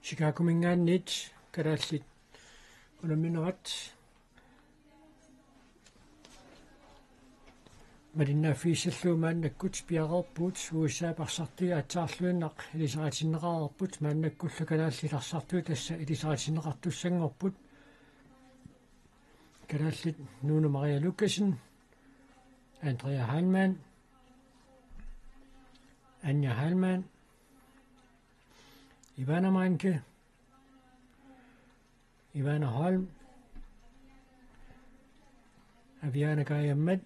Shikakumingaannit kadallit unamminerat малиннааффииссаллуумааннаккут пиарерпут уиссаапарсартуи атсаарлуиннақ илисаратиннеқарерпут мааннаккулла калааллиларсартуи тасса илисаратиннеқартуссангорпут калааллит Нуна Мария Лукасен Андреа Ханман Anja Halman Ivana Manke Ivana Holm Aviana Gajamad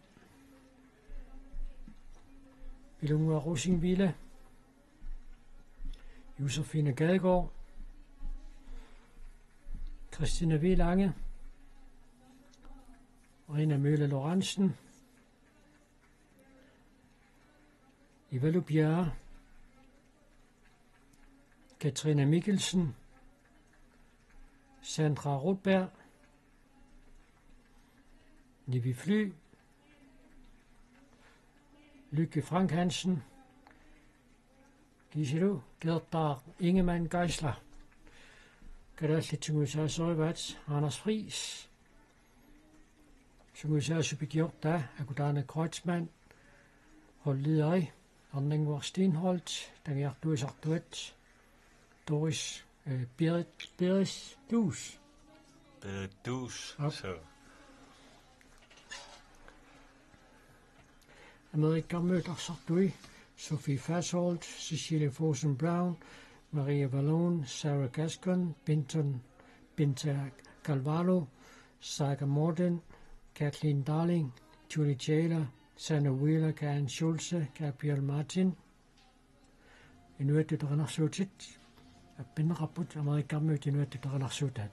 Ilunga Rosingvilla Josefine Gadegaard Christina V. Lange Rina Mølle Lorentzen Ivalu Bjerre Katrina Mikkelsen Sandra Rotberg Nivi Fly Lykke Frank Hansen Giselu Gerdar Ingemann Geisler Kadallitungusaa Soivats Anders Friis Sungusaa Subigjorta Agudana Kreutzmann Holdideri Arningvar Stenholt Dangertuis Artuet Doris Beris Dus Dus så Amerika Møder Sartui Sophie Fasholt Cecilia Fosen Brown Maria Vallone Sarah Gascon Binta Calvallo Saga Morden Kathleen Darling Julie Taylor Sanna Wheeler, Karen Schulze, Gabriel Martin. Inuit det renarsutit. Bin rapport Amerika mødt inuit det renarsutat.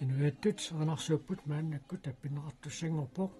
Inuit renarsupput maannakkut appineqartussangorpoq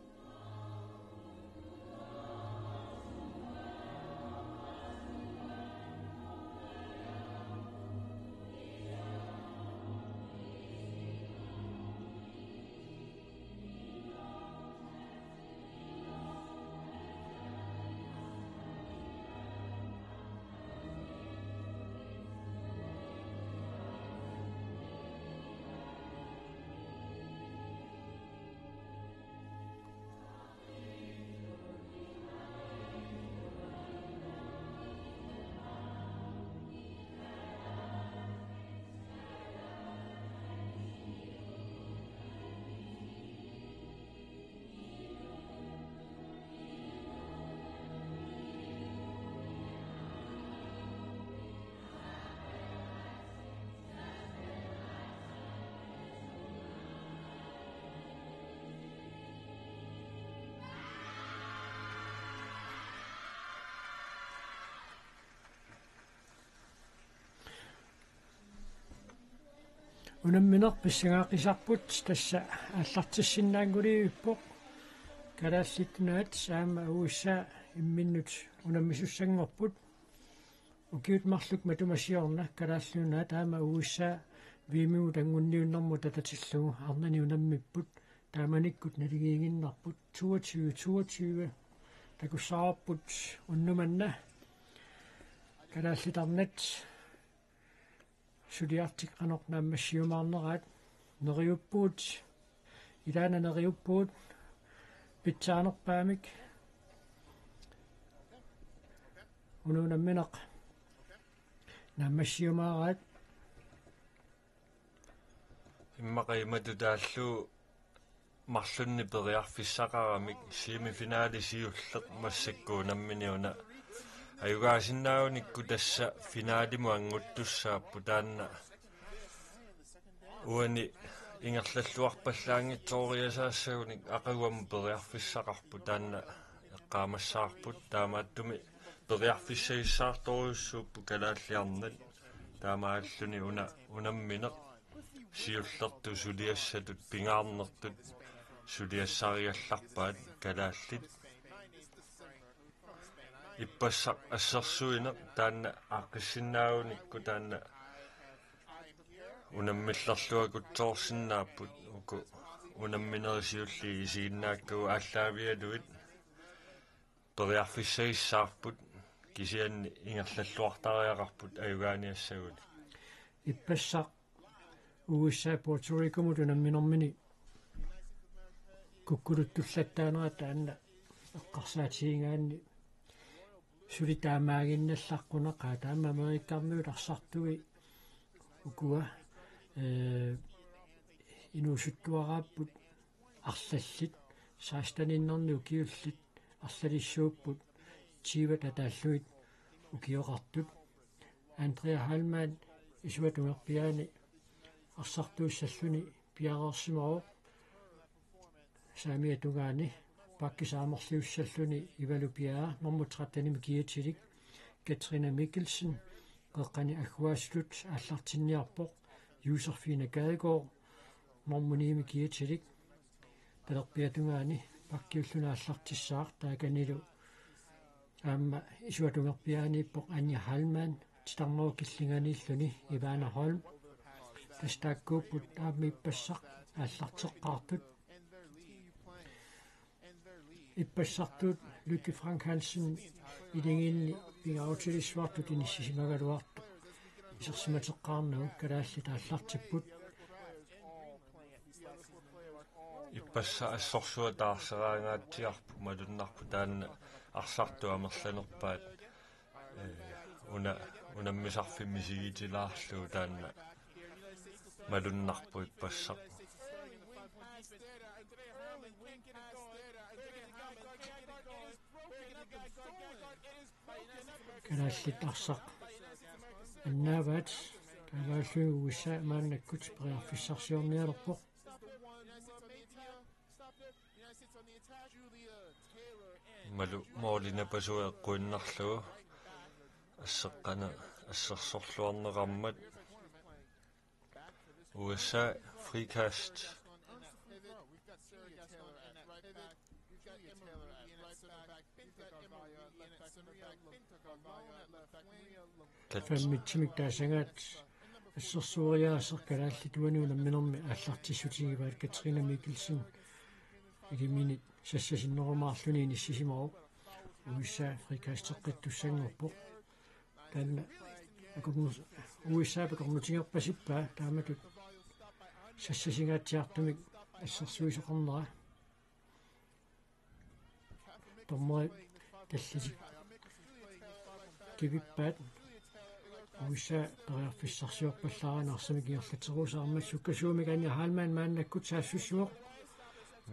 Unammineq pissangaaqisarput tassa аллартиссиннаангулииппоq kalaalliknaat saama uussaa imminnut unammisussanngorput ukiutmarluk matumasiorna kalaallunaat aama uussaa viimiu tangunniunnermu tatatillugu arnani unammipput taamanikkut naligiiginnarput 22 takussaarput unnumanna Kalaallitarnat suliartiqqanornaammassiumaarnerat neriuppuut ilaana neriuppuut pitsaanerpaamik unuunammineq naammassiumaarat иммақаимату тааллу марлунни периарфиссақарамик семифинаали сиуллеқ массаккуу намминиуна аюгаасиннаагуникку тасса финаалиму ангуттуссааппу таанна уани ингерллуарпаллаангитсоориасаассагуник ақагуам периарфиссақарпу таанна эққаамассаарпут таамааттуми периарфиссагиссаарторюссууппу калааллиарнат таамааллуни унамминеқ сиуллерту сулиассатут пингаарнертут сулиассариалларпаат калааллит иппассақ ассерсуинеқ таанна ааққиссиннаагуникку таанна унаммиллерлуакутсоорсиннааппут уку унамминерисиулли исигиннааккагу ааллаавиалуит периарфиссагиссаарпут кисианни ингерллуартариақарпут аюгааниассагут иппассақ USA Puerto Rico мутунамминэрмини куккулуттуллаттаанера таанна эққарсаатигингаанни сулитаамаагинналлаққунеқаа таама америккарнуут арсартуи укуа инуусуттуарааппут арлаллит саастаниннэрни укиуллит арлалиссууппут тива татааллуит укиоқартут Андреа Хальман исуатунгерпиаани арсартууссаллуни пиареерсимао саамиатугаани паккисаамерлиуссаллуни ивалупиаа нормутратаними киатилик Катрина Микkelsen qeqqani аггуаслут ааллартинниарпоq Юсерфина Гадегård нормуними киатилик палерпиатугаани паккиуллуна ааллартиссаар тааганилу аама исуатунгерпиаанииппоq Anja Hallman титарнеру киллинганииллуни Ивана Холм тастааккууппут аамиппассақ ааллартеққартут иппассартут Lykke Frank Hansen илингинни пигаутилиссуартут иниссисимагалуарту исерсиматеққарнагу калаалли тааллартиппут иппасса ассорсуа таарсераангаатсиарпу малуннарпу таанна арсарту амерланерпаат унаммисарфимми сигитилаарлу таанна малуннарпу иппассақ калааллитарсақ аннааваат талааллуи USA мааннаккут приарфиссарсиорниалерпоq малу моолина пасуэ қуиннарлугу ассеққана ассерсорлуарнеқармат USA frikast фэммитсимик таасагаат ассерсуариаасер калааллитуануунамминерми ааллартиссутигиваат Катрина Микkelsen илиминит сассасиннерумаарлуни иниссисимао USA frikastеққиттуссангорпоq таанна акугнус USA пекорнутингерпасиппаа тааматут сассасингаатсиартумик ассерсуисоқарнера томмой таллисик кивиппаат USA периарфиссарсиорпаллааранаарсами киерлатерусаармат суккасуумик Anja Hallman мааннаккут саассуссуоқ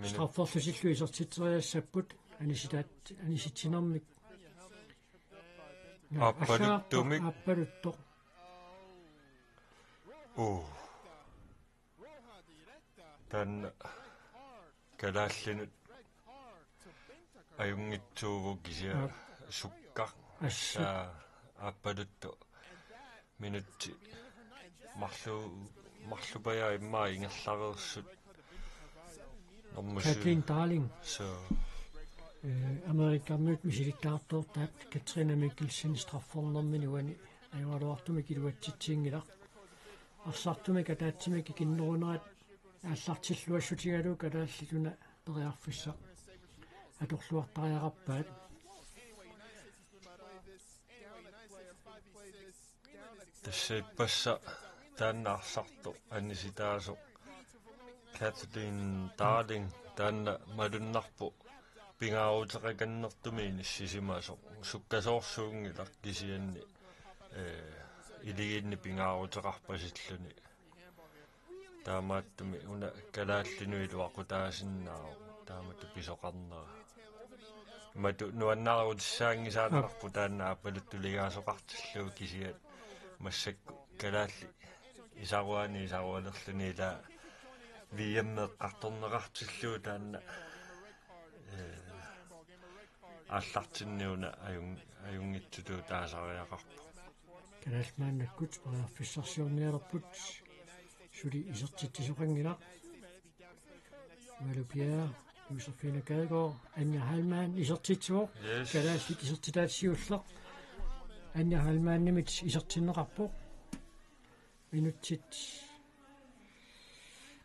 страффорлусиллу исертитсериассаппут аниситсинермик аппалуттоқ тан калааллинут аюнгитсуугу кися суккар асса аппалутто минутти марлупая иммаа ингерлареерсут Kathleen Darling så америккарнут мисилиттаартууртаат Катрина Микkelsen страффорнэрминуани аюалуартумик илуатситсиингилар арсартумик атаатсимик киннерунерат ааллартиллуассутигалу калааллитуна периарфисса аторлуартариақарпаат тассаиппасса тааннаарсарту аниситаасо Kathleen Darling таанна малуннарпу пингаарутеқаканнертуми ниссисимасо суккасоорсуунгилар кисианни илигиинни пингаарутеқарпасиллуни таамааттуми уна калааллинуилу ақутаасиннаа таамату писоқарнера мату нуаннаарутиссаангисааннарпу тааннаа палуттулигаасоқартиллуу кисиат массакку калаалли исаруалерлуни ила виэммеққарторнеқартиллуу таанна аллартинниуна аюнгитсутуу таасариақарпу каналмааннаккут параффиссарсиорниалерпут сули исертитсисоқангила малупиа Josefine Gadegaard, Anja Halman исертитсуо калааллит исертитаатсиуллер Anja Halman nimit исертиннеқарпо минутсит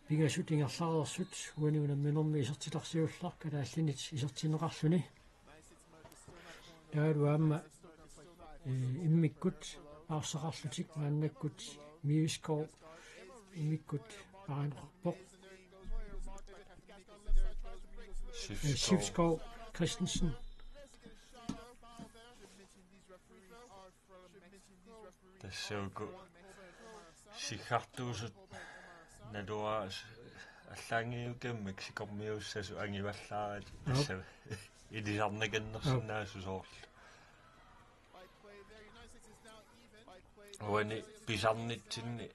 пигасутингерлаарерсут уаниунамминерми исертиларсиуллар калааллинит исертиннеқарлуни таалуаама иммиккут аарсақарлутик мааннаккут мивискоо иммиккут паранеқарпо Sivskov Christensen тассауку сихартуусут налуаа аллаангиукаммик сикормиуссасу ангиваллаарат тасса илисарнаканнерсиннаасусоорлу уани писарнитсинни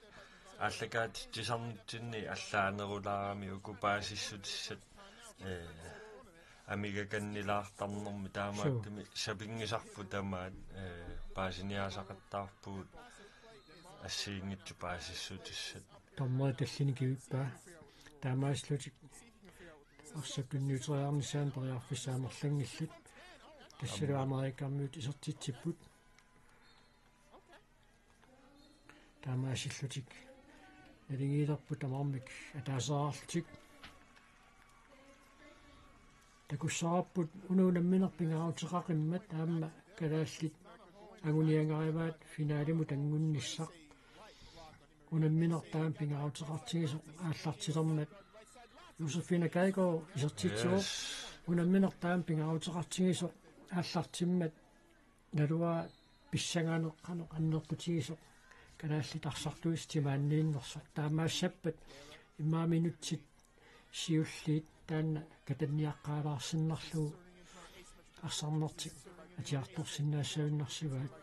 аллакаат тисарнитсинни аллаанерулаарами укупаасиссутиссат амигаканнилаартарнэрми таамааттуми сапингисарпу таамаат паасиниаасақаттаарпуут ассиингитсу паасиссутиссат томмаа таллини кивиппаа таамааслутик арсаккунниутериарнissaан периарфиссаамерлангиллут тассалу америкаммиут исертитсиппут таамаасиллутик налигиилерпут тамармик атаасаарлутик такуссаарпут унуунамминерпингаарутеқақиммат аама калааллит агуниангариваат финаалиму тангунниссақ унамминертаам пингаарутеқартигисоқ ааллартилермат Josefine Gadegaard исертитсуо унамминертаам пингаарутеқартигисоқ ааллартиммат налуа писсангаанеққано аннерпутигисоқ калааллит арсартуис тимааннииннерсоқ таамаассаппат имааминутсит сиуллиит таанна катанниаққаалаарсиннарлуу арсарнертик атиарторсиннаассавиннарсиваат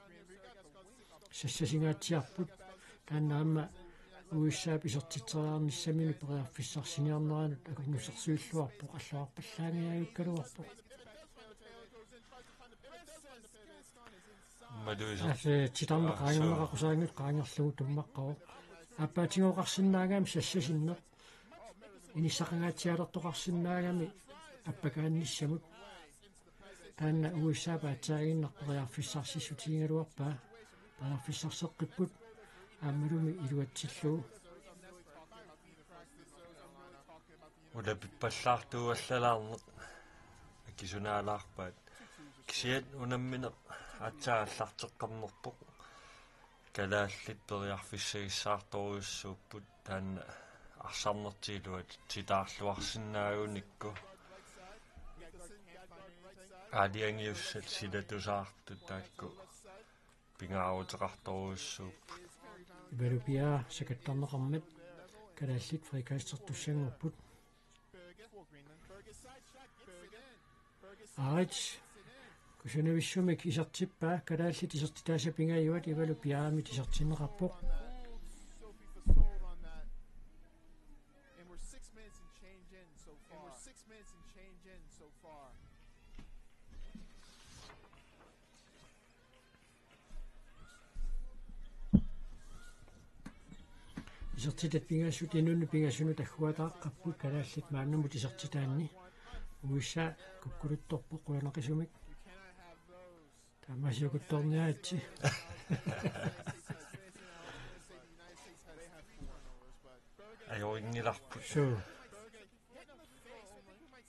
сассасингаатсиарпут тааннаама уиссаап исертитсериарниссамини периарфиссарсиниарнеранут акуннусерсуиллуарпо қаллуарпаллаангиаюккалуарпо мадуиса титарне qaangerneqaqusaagut qaangerlugu tummaqqaru аппаатингоқарсиннаагами сассасиннер инissaqangaatialertoqarsinnаагами аппакаанниссамут таанна уиссаапаатсаагиннар периарфиссарсиссутигингалуарпаа периарфиссарсеққиппут аамалуми илуатсиллуу улапиппаллаартууаллалаарнеқ акисунаалаарпаат кисиат унамминеқ атсааллартеққарнерпоқ калааллит периарфиссагиссаарторуйуссууппут таанна арсарнертиилуат титаарлуарсинаагуникку аалиангиуссат силатусаарту таакку пингаарутеқарторуйуссууппут иберупиа сакаттарнеқармат калааллит фрикаистертуссангорпут аач кусунависсумик исертиппаа калааллит исертитаасапингаюат ивалупиаами тисертиннеқарпоқ исертитат пингаассут инунну пингаассуну таггуатааққаппут калааллит мааннумут исертитаанни уисса куккулутторпо қуянақисумик таамасиукутторниаатси аёингиларпу суу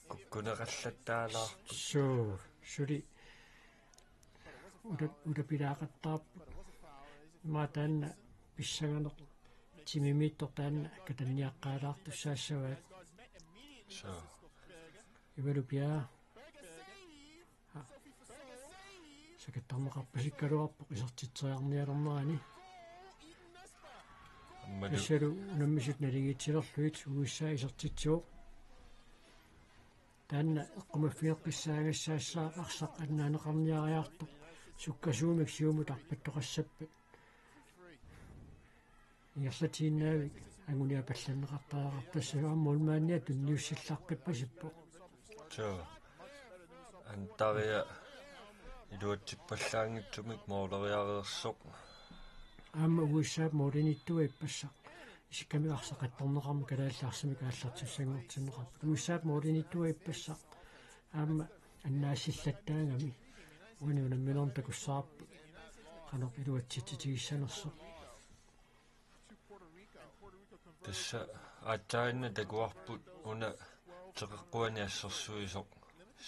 куккунеқаллаттаалаарпу суу сули удапилаақаттаарпут маатаанна писсаганеқ тимимиитторtaanna катанниаққаалаарту саассаваат So ивалупиа сакаттарнеқарпасиккалуарпоқ исартитсеарниалернерани аммалу ассалу унаммисут налигитсилерлуит уиссаа исартитсуоқ таанна эққумаффиэққиссаагассаассаа арсақ аннаанеқарниариарто суккасуумик сиумут арпаттоқассаппат иерлатииннаавик ангуниа палланнеқартаақарпассагуаммул маанниа тунниуссилларпиппасиппо so антариа илуатсиппаллаангитсумик моолериареерсоқ аама уиссаап моолиниттуа иппассақ исикками арсақатторнеқарма калааллаарсами кааллартиссангортиннеқарпут уиссаап моолиниттуа иппассақ аама аннаассиллаттаагами униунамминерн такуссаарпу qanoq iluatsitsitigissanersoq тасса аатаанна такуарпут уна теқэққуани ассерсуисоқ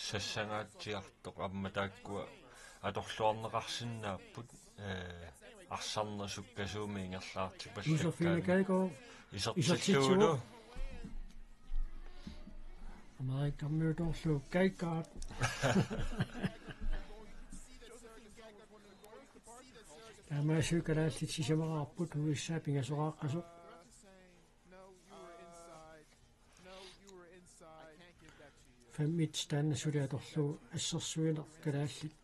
сассангаатсиартоқ амма тааккуа аторлуарнеқарсинааппут арсарнер суккасууми ингерлаарти Josefine исертиллуулу Amerikamødorlu Gaigaard Ama sykalaassit sisamaraarput uissaa pingasoraaqasuq Fammit staannasuliatorlu assersuiler kalaallit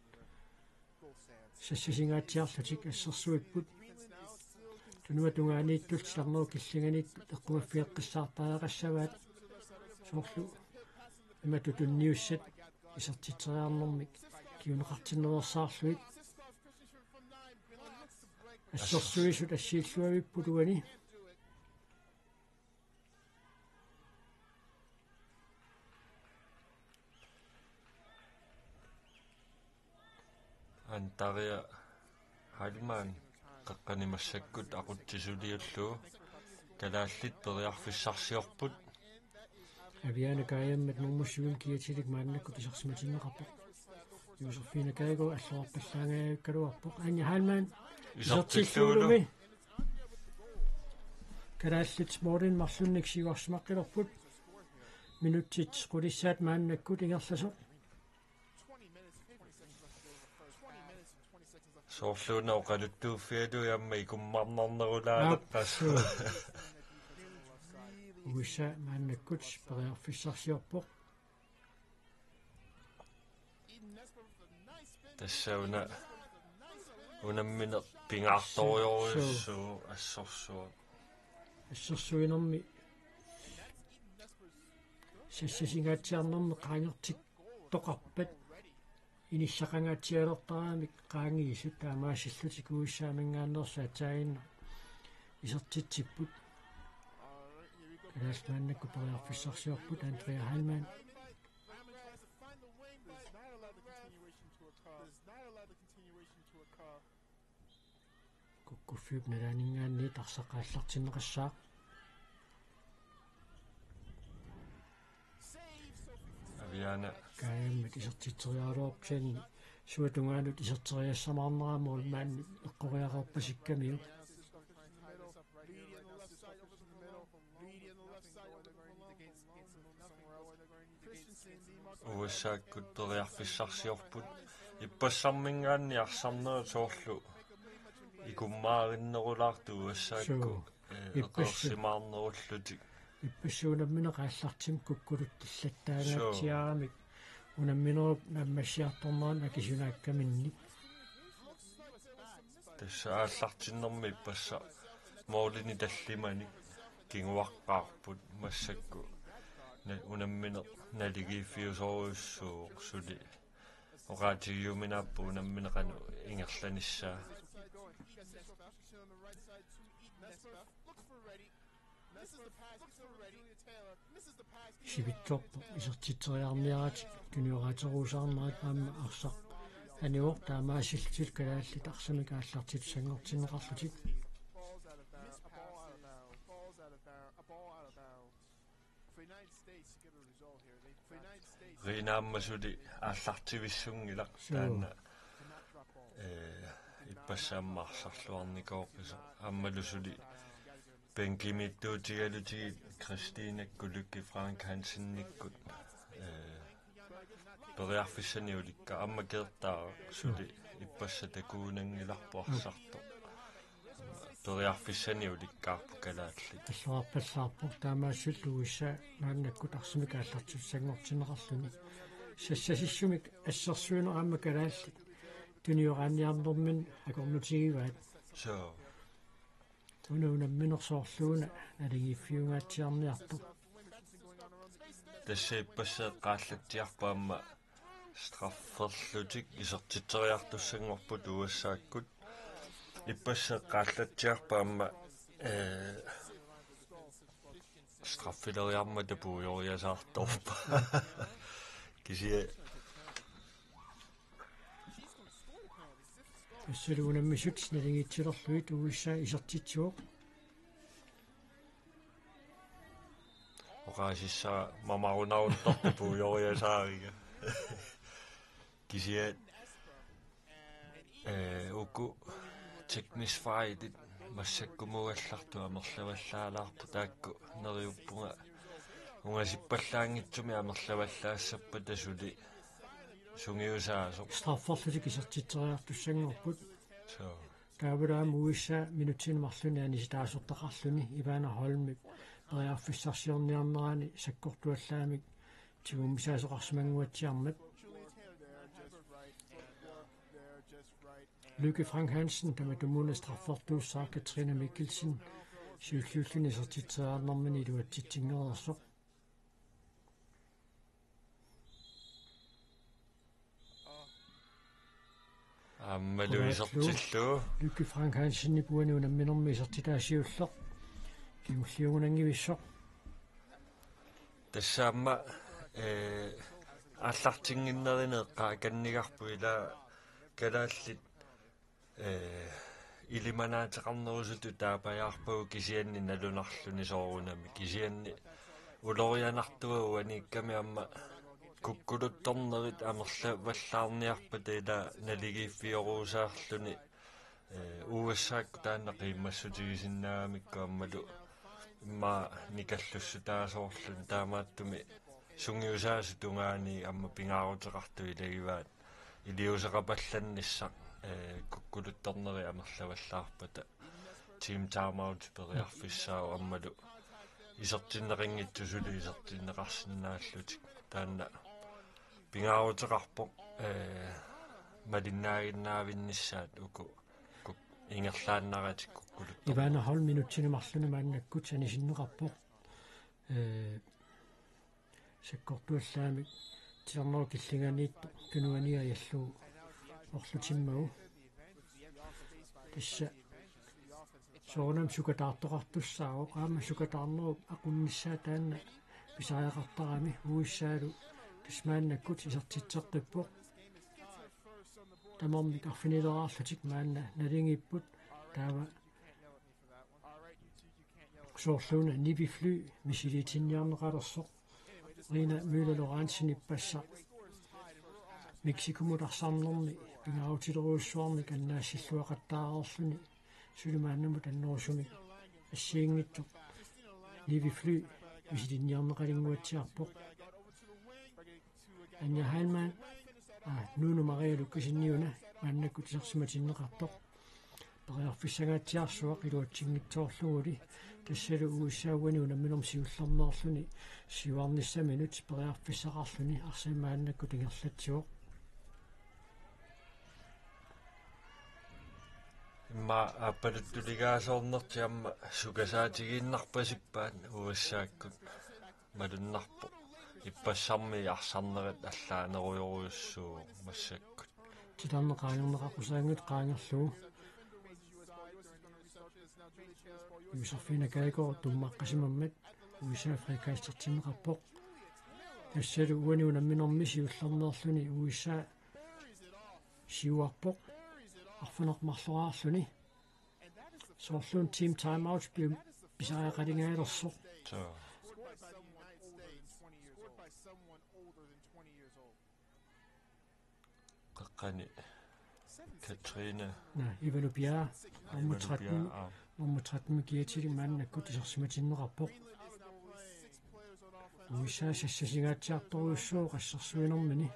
sassisingaatiarlutik assersuipput tunua tungaaniittut sarnoo killinganiittut eqqumaffiaqqissaartaaaqassavaat soorlu imatu tunniussat isartiteriarnermik kiuneqartinnerersaarluit assersuisut assiilluavipputuani антариа халмаан qaqqanimassakкут aqutsisuliullu kalaallit periarfissarsiorput Aviana kaayammat nurmussuun kiatilik maannakkut isarsimatinneqarpoq Josefine Kaigo аллуарпаллаангааккалуарпоq аани хаалмаан isartilluulumi kalaallit morин marsunnik siguarsimaqqilerput minutsit qulissaat maannakкут ингерласоq soorluuna oqaluttuuffialu yamma ikummarnernerulaaleqqas uissa maannakкут periarfissarsiorpoq tassauna unammine pingaartorioriussuu assorsua ассерсуинерми сассасингаатсиарнерми qaangertik toqarpat иниссақангаатсиалертарамик qaangigissut таамаассиллутик уиссаамангааннерсаа таинна исертитсиппут калаасмааннакку периарфиссарсиорпут Андреа Хальман куккуффиуп налаанингаанни тарсақааллартиннеқассаа aviana kaayammat isертитсериалуарпсани суатунгаанут исертериассамаарнераамуул маанни эққориақарпасиккамиу uissaakкут periarfissarsiorput иппассармингаанни арсарнера соорлу икуммаариннерулаарту уассаакку эқерсимаарнеруллутик иппассуунаммине qaallартим куккулут тиллаттаагаатсиарамик унамминеруп наммассиарторнеран акисунааккаминни тассааллартиннэрми иппасса моолини таллиманик кингуаққаарпут массакку унаммине налигииффиусоруйуссуу сули оqaатигиуминааппу унамминеқану ингерланиссаа сивитторпо исертитсериарниарати туниораатеруусаарнерат аама арсақ аниор таамаасиллутил калааллит арсами кааллартит сангортиннеқарлутик riinaammasuli ааллартивиссунгилақ таанна иппассааммаарсарлуарникоописа аммалусули пенкимиттуутигалути Кристинакку Луки Франк Хансенниккут периарфиссаниуликка амма кертаа сули иппасса такуунангиларпуарсарто периарфиссаниуликкаарпу калаалли аллуарпаллаарпу таамаассут уисса мааннаккут арсимик ааллартуссангортинеқарлуни сассасиссумик ассерсуинерамма калаалли туниораанниарнэрмин акорнутигиваат so унамминерсоорлууна налигиффиунгаатсиарниарту тассаиппассеэққааллатсиарпаама страфферлутик исертитсериартуссангорпут уассааккут иппассеэққааллатсиарпаама страффилериарма тапуйориасаарторпа кисие тассалуунаммисут налигитсилерлуит уисса исертитсуоқ оqaasissаа мамарунауллер пуйориасаарига кисие уку технисфайдит массаккумугалларту амерлаваллаалаарпу таакку нериуппунга унгасиппаллаангитсуми амерлаваллаассаппа тасули сунгиусаасо страфферлутик исертитсериартуссангорпут so таавраам уисса минутсинмарлуни аниситаасортақарлуни иваана холми периарфиссарсиорниарнерани саккортуаллаамик тигуммисаасоқарсимангуатсиармат Lykke Frank Hansen таматумуна страффортууссаа Катрина Микkelsen сиуллууллуни исертитсериарнэрмини илуатситсингерерсоқ аммалуисертиллуу Lykke Frank Hansen ипуани унамминерми исертитаасиуллеқ кигуллиугунангивиссоқ тассаама аллартингиннеринеэққаа каннигарпу ила калааллит илиманаатеқарнерусуту таапаяарпагу кисианни налунарлуни соорунами кисианни улорианартугу аникками амма куккулутторнерит амерлаваллаарниарпата ила налигииффиоруусаарлуни уассаакку таанна қиммассутигисиннаагамикку аммалу имма никаллуссу таасоорлун таамааттуми сунгиусаасу тунгаани амма пингаарутеқарту илагиваат илиусеқапалланниссақ куккулутторнери амерлаваллаарпата тим таамаут периарфиссаау аммалу исертиннеқингитсусули исертиннеқарсинааллутик таанна пингаарутеқарпо малиннаагиннаавиннissaат уку ингерлааннаратик куккулут иваана хол минутсинемарлуни мааннаккут санисиннеқарпоқ саккортуаллаамик тиарнеру киллинганиитто кунуаниа яллуу орлутиммагу тисса соонам сукатаартоқартуссаау qaama сукатаарнеру aqunnissaa таанна писааяқартарами уиссаалу тисмааннаккут исертитсеққиппоқ тамармик арфинилераарлутик маанна налингиппут таава соорлууна нивифлы мисилитинниарнеқалерсоқ рина мюлелорансиниппасса мексикумуларсаарнерни пингаутилеруйссуарни каннаассиллуақаттаарерлуни сулимааннаму таннерусуми ассиингитсоқ нивифлы мисилинниарнеқалингуатсиарпоқ анья хайлман нуну Мария Лукасинниуна мааннакку тисарсиматиннеқартоқ париарфиссагаатсиарсуақ илуатсингитсоорлугули тассалу уиссаагуани унамминерм сиуллернеерлуни сиуарниссаминут париарфиссақарлуни арсимааннакку тингерлатсуоқ имма аппалуттулигаасоорнертиамма сукасаатигииннарпасиппаат уассааккут малуннарпо иппассарми арсарнерат аллаанеруйоруйуссуу массаккут титарнеқаангернеқақусаангут qaangerluu юсафина кайго туммаққасимаммат уисаафрикаастертинеқарпоқ тассалу уани унамминерми сиуллернеерлуни уиссаа сиуарпоқ арфунеқмарлораарлуни соорлуун тим тайм-аут писаақалингаалерсоқ қаққани Katrine. Ivanu Pia, nummer 13, Ja. nummer 13 med Giatil, manden akkut isarsimatinnerarpoq. Uissa sassasigaatiartoruussuu qassarsuinermini.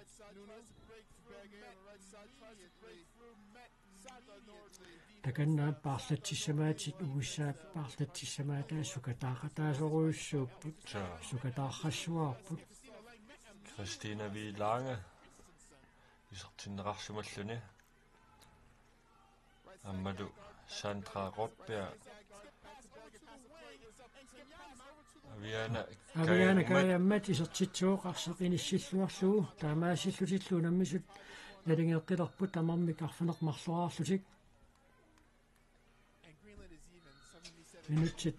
Takanna paarlatissamaati uissa paarlatissamaata sukataaqataasoruussuupput sukataarrassuarput. Christina Vilange. Isartinnerarsimalluni. Ammadu Sandra Rotberg. Aviana kaayammat isertitsuoqarsaqinissилluарлугу таамаасиллутиллу наммисут налингеэққилерпут тамармик арфинеқмарлуаарлутик минутсит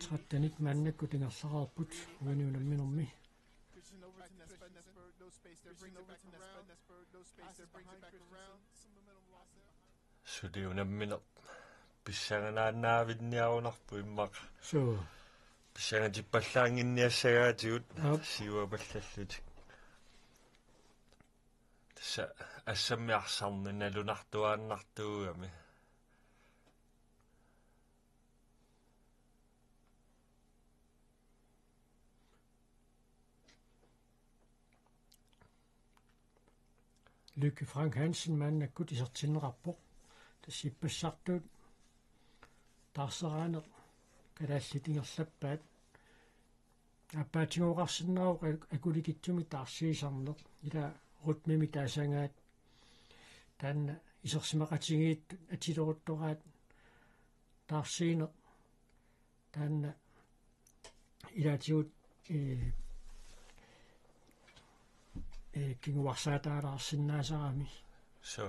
траттаник маннакку тингерлараарпут униунамминерми Sudiunammineq pissanganaannaavitniarunarpu immaq so pissangatippallaanginniassagaatigut siuapallallutik tassa assammiarsarni nalunartuaannartuugami Lykke Frank Hansen mannakkut isertinnerarpoq тассиппассартуут таарсераанеқ калааллитингерлаппаат аппаатигооқарсиннерау акуликитсуми таарсиисарнеқ ила рутмими таасангаат таанна исерсимақатигиит атилеруттораат таарсиинеқ таанна илаатигут кингуарсаатаалаарсиннаасарами so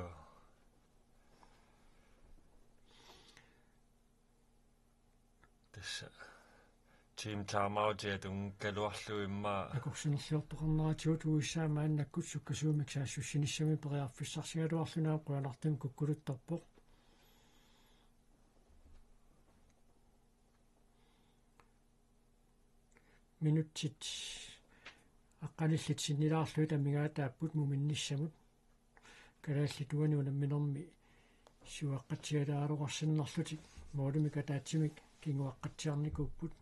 tassa team taamauutiatun kaluarlu imma акорсинерлиортоқарнаратигут уиссаамааннаккут суккасуумик саассуссинissами периарфиссарсигалуарлунаа қуанартим куккулутторпоқ минутсит аққалиллит синнилаарлуит амигаатааппут муминниссамут калааллитуани унамминерми суаққатсигалаарорсиннерлутик моолумика таатсимик кингуаққатсиарникууппут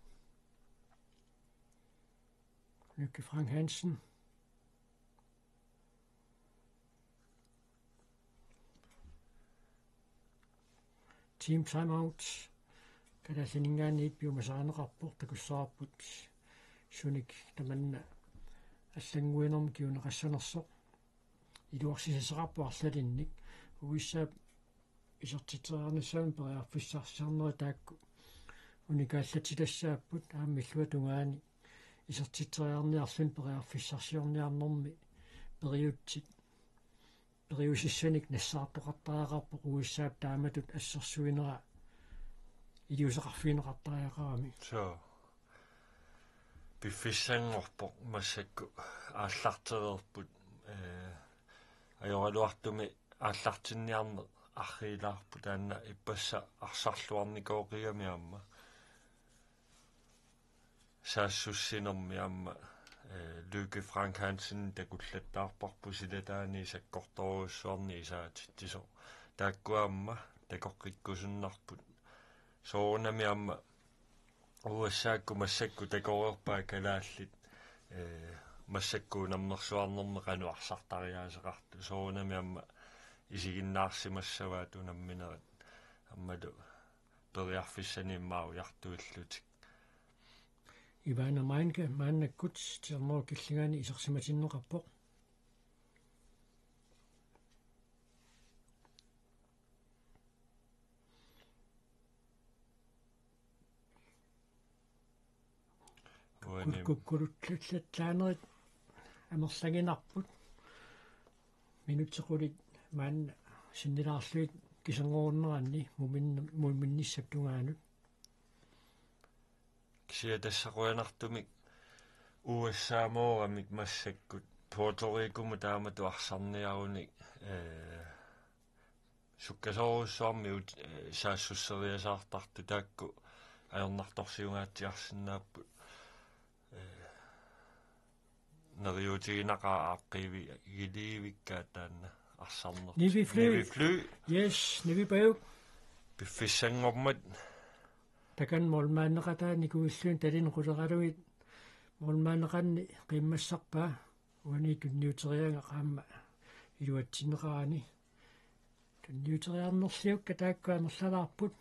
Lykke Frank Hansen Team timeout калааллинингаанниит пиумасаанеқарпоқ такуссаарпут суник таманна аллангуинерм киунеқассанерсоқ илуарсисасеқарпу арлалинник уиссаап исертитераарниссаами периарфиссарсиарнери таакку уникааллатилассааппут ааммиллуа тунгаани исертитериарниарлун периарфиссарсиорниарнэрми периутсит периусиссаник нассаартоқартариақарпоқ уиссаап тааматут ассерсуинера илиусеқарфиинеқартариақарами so bifissangorpoq massakku ааллартерерпут ajorluartumi ааллартинниарне арриилаарпу таанна иппасса арсарлуарникооқиами аама саассуссинерми аама Lykke Frank Hansen такуллаттаарпарпу силатаани саккорторуссуарни исаатиттисо тааккуаама такоққиккусуннарпут соонами аама уассаакку массакку такорерпаа калааллит массаккуунамнерсуарнерме кануарсартариаасеқарту соонами аама исигиннаарсимассаваату намминерат аммалу периарфиссаниммау яртуиллутик Ivana Meinke mannakkut терноо киллигаани исерсиматиннеқарпоқ куккулутллаанерит амерлангинарпут минутсеқулит маанна синнилаарлуит кисангоорнеранни муминниссаптунгаанут кисиатассақуянартумик уассаамоорамик массаккут Puerto-Rico таамату арсарниаруник суккасоруссуарми саассуссериасаартарту таакку аернарторсиунгаатсиарсинааппут neriutiinaqa aaqivi igiliivikkaa taanna arsaarner Navy fly Yes, Navy Bayuk. piffissangormat Takan molmaanneqataa nikuilluun talin quleraluit molmaanneqanni qimmassarpaa uani tunniuterianga qaamma iluatsinneqaani tunniuteriarnerliukka taakkuanerlalarput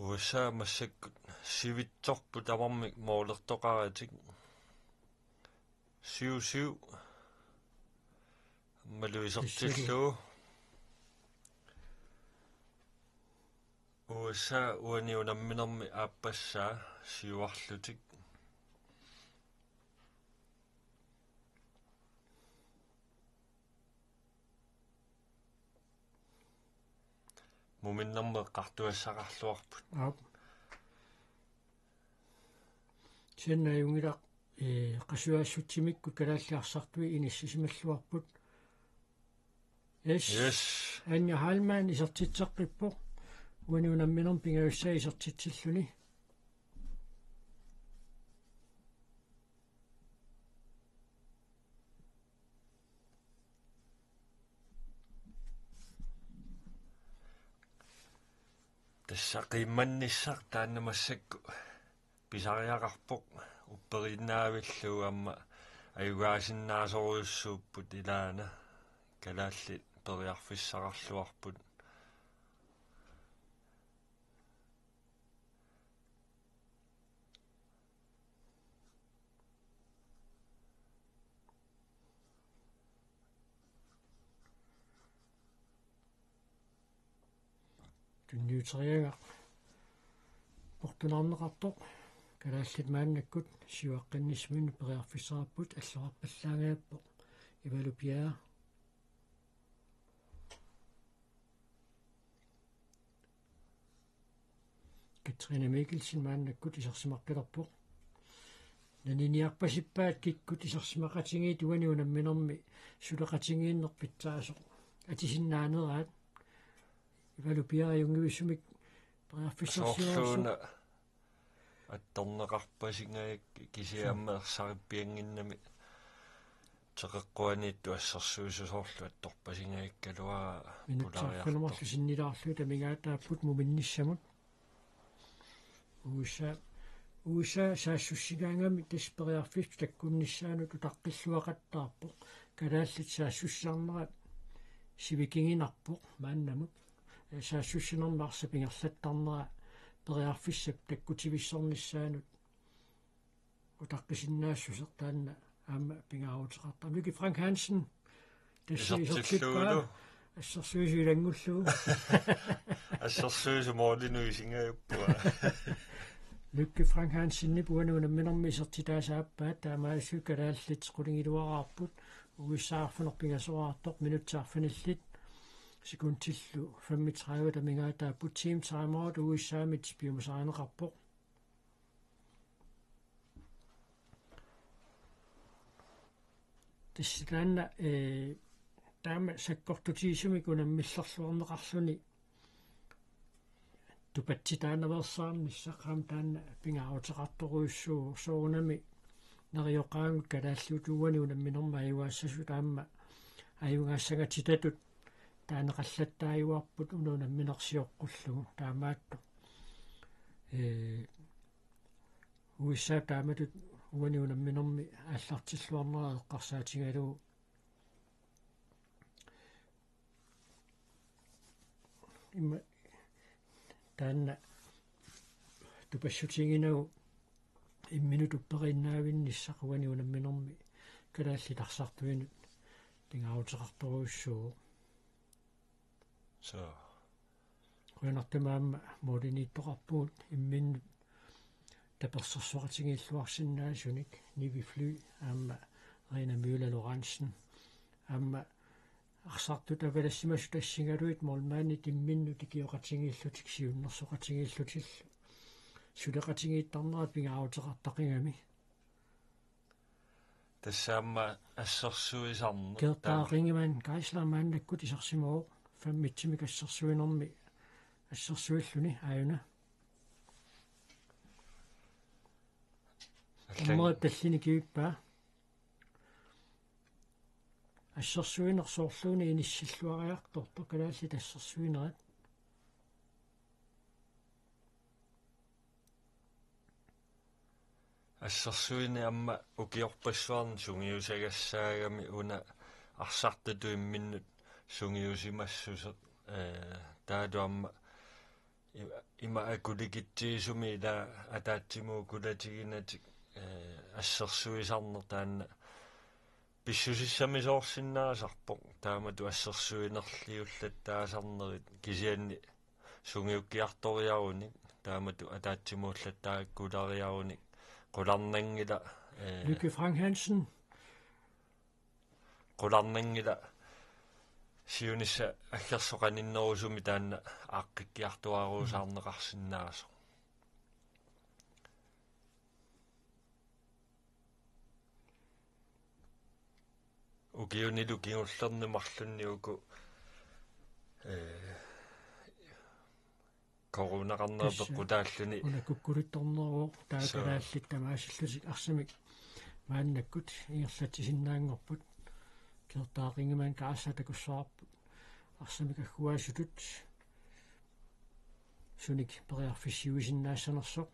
USA massakkut sivitsorput avarmik moolertoqaratik 7 maluisertillu USA uaniunamminermi aappassaa siuarlutik muminnerme qartuassaqarluarput Senna jungilaq qasuaassutsimikku kalaalliarsartui inissisimаллуарпут Yes Anja Halman isertitseqqippo uaniunamminerm pingaussaa isertitsilluni тассақимманниссар тааннамассакку писариақарпоқ уппериннаавиллу амма аюгаасиннаасориуссууппут илаана калааллит периарфиссақарлуарпут tunniuterianga portunarneqartoq kalaallit maannakkut siuaqqinnisminu periarfissarapput аллораппаллаангааппо ивалупиаа Katrine Mikkelsen maannakkut isarsimarqilerpoq naniniarpasippaat kikkut isarsimaqatingiit uaniunamminermi suleqatingiinnerpitsaasoq atisinnaaneraat ивалупиаа юнгивиссумик periarfissarsiuarsuuna атторнеқарпасингаак кисиаммеерсариппиангиннами теқэққуаниитту ассерсуусусоорлу атторпасингааккалуаа минутсаарфинамарлу синнилаарлу тамигаатааппут муминниссамут USA саассуссигаангами таспериарфис таккуннissaанут утаққиллуақаттаарпо калааллит саассуссаарнера сивикингинарпо мааннамут саассуссинернаарса пингерлаттарнера периарфиссап таккутивиссорнissaанут утаққисиннаассусер таанна аама пингааутеқартар Lykke Frank Hansen тассисертиллуулу ассерсуисилангуллуу ассерсуисумоолинуисингааппуа Lykke Frank Hansen нипуануунамминерми исертитаасааппаат таамаасу калааллит қулингилуараарпут уиссаарфунер пингасораартоқ минутсаарфиниллит секундтиллу 35 тамигаатааппут team timeout уиссаамит пиумасааринеқарпоқ тассилаанна таама саккортутиисумик унаммиллерлуарнеқарлуни тупатситаанаверсаарнissaqaam таанна пингааутеқарторуйуссуу соонами нариоқаангут калааллуутууани унамминерма аюаассасу таама аюнгаассагатитатут таанеқаллаттааюарпут унунамминерсиоққуллугу таамаатто уиссаа тааматут уани унамминерми ааллартиллуарнера эққарсаатингалуу имма таанна тупассутингинагу имминутуппериннаавиннissaqуани унамминерми калааллитарсартуинут тингааутеқарторуйуссуу så Kuinartamaamma mooliniittoqarpuut imminnut tapersersuaqatingiilluarsinnaasunik Navy Fly aamma Rena Müller Lorentzen aamma арсартут авалассимасу тассингалуит молмаанит имминну тикиоқатингииллутик сиуннерсоқатингииллутилл сулеқатингииттарнера пингааутеқартақингами Tassama assersuisarner. Kertaaringiman kaislaamaannakkut isarsimoo fammitsimik assersuinermi assersuilluni ajuna. Ammoit tallini kiippaa. Assersuinersoorluuni inissilluariartortor kalaalli tassersuinerat. Assersuini amma ukiorpassuarn sungiusagassаагami una arsartatuimminnut sungiusimassuset taadu amma ima akulikittiisumi ila ataatsimu kulatiginati assersuisarner taanna pissusissamisoorsinnaasarpoq taamatu assersuinerliullataasaarnerit kisianni sungiukkiartoriarunik taamatu ataatsimuullattaakkulariarunik qularnangila Lykke Frank Hansen. qularnangila siunissa aggersoqaninnerusumi taanna aaqqikkiartuaruusaarneqarsinnaaso ukiunilu kingullernimarlunni uku коронақарнерпеққутааллуни унакуккулитторнероо таакалааллит тамаасиллусик арсамик мааннаккут иерлатисиннаангорпут кертаақингимаан каассатакуссаарпут арсамик аггуаасутут суник периарфиссиуисиннаассанерсоқ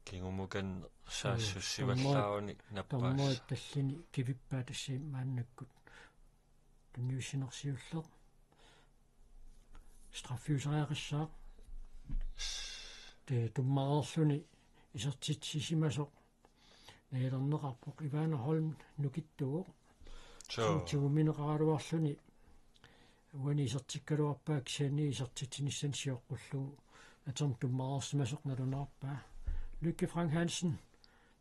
кингумукан саассуссиваллаарани наппаас таммоит таллини кивиппаа тассиим мааннаккут тунниуссинерсиуллер страффиусариақиссаа те туммареерлуни исертитсисимасоқ неернеқарпоқ Ивана Холм нукиттуо тигуминеқаралуарлуни уани исертиккалуарпаа кисиани исертитиниссан сиоққуллугу атерм туммареерсимасоқ налунаарпаа Lykke Frank Hansen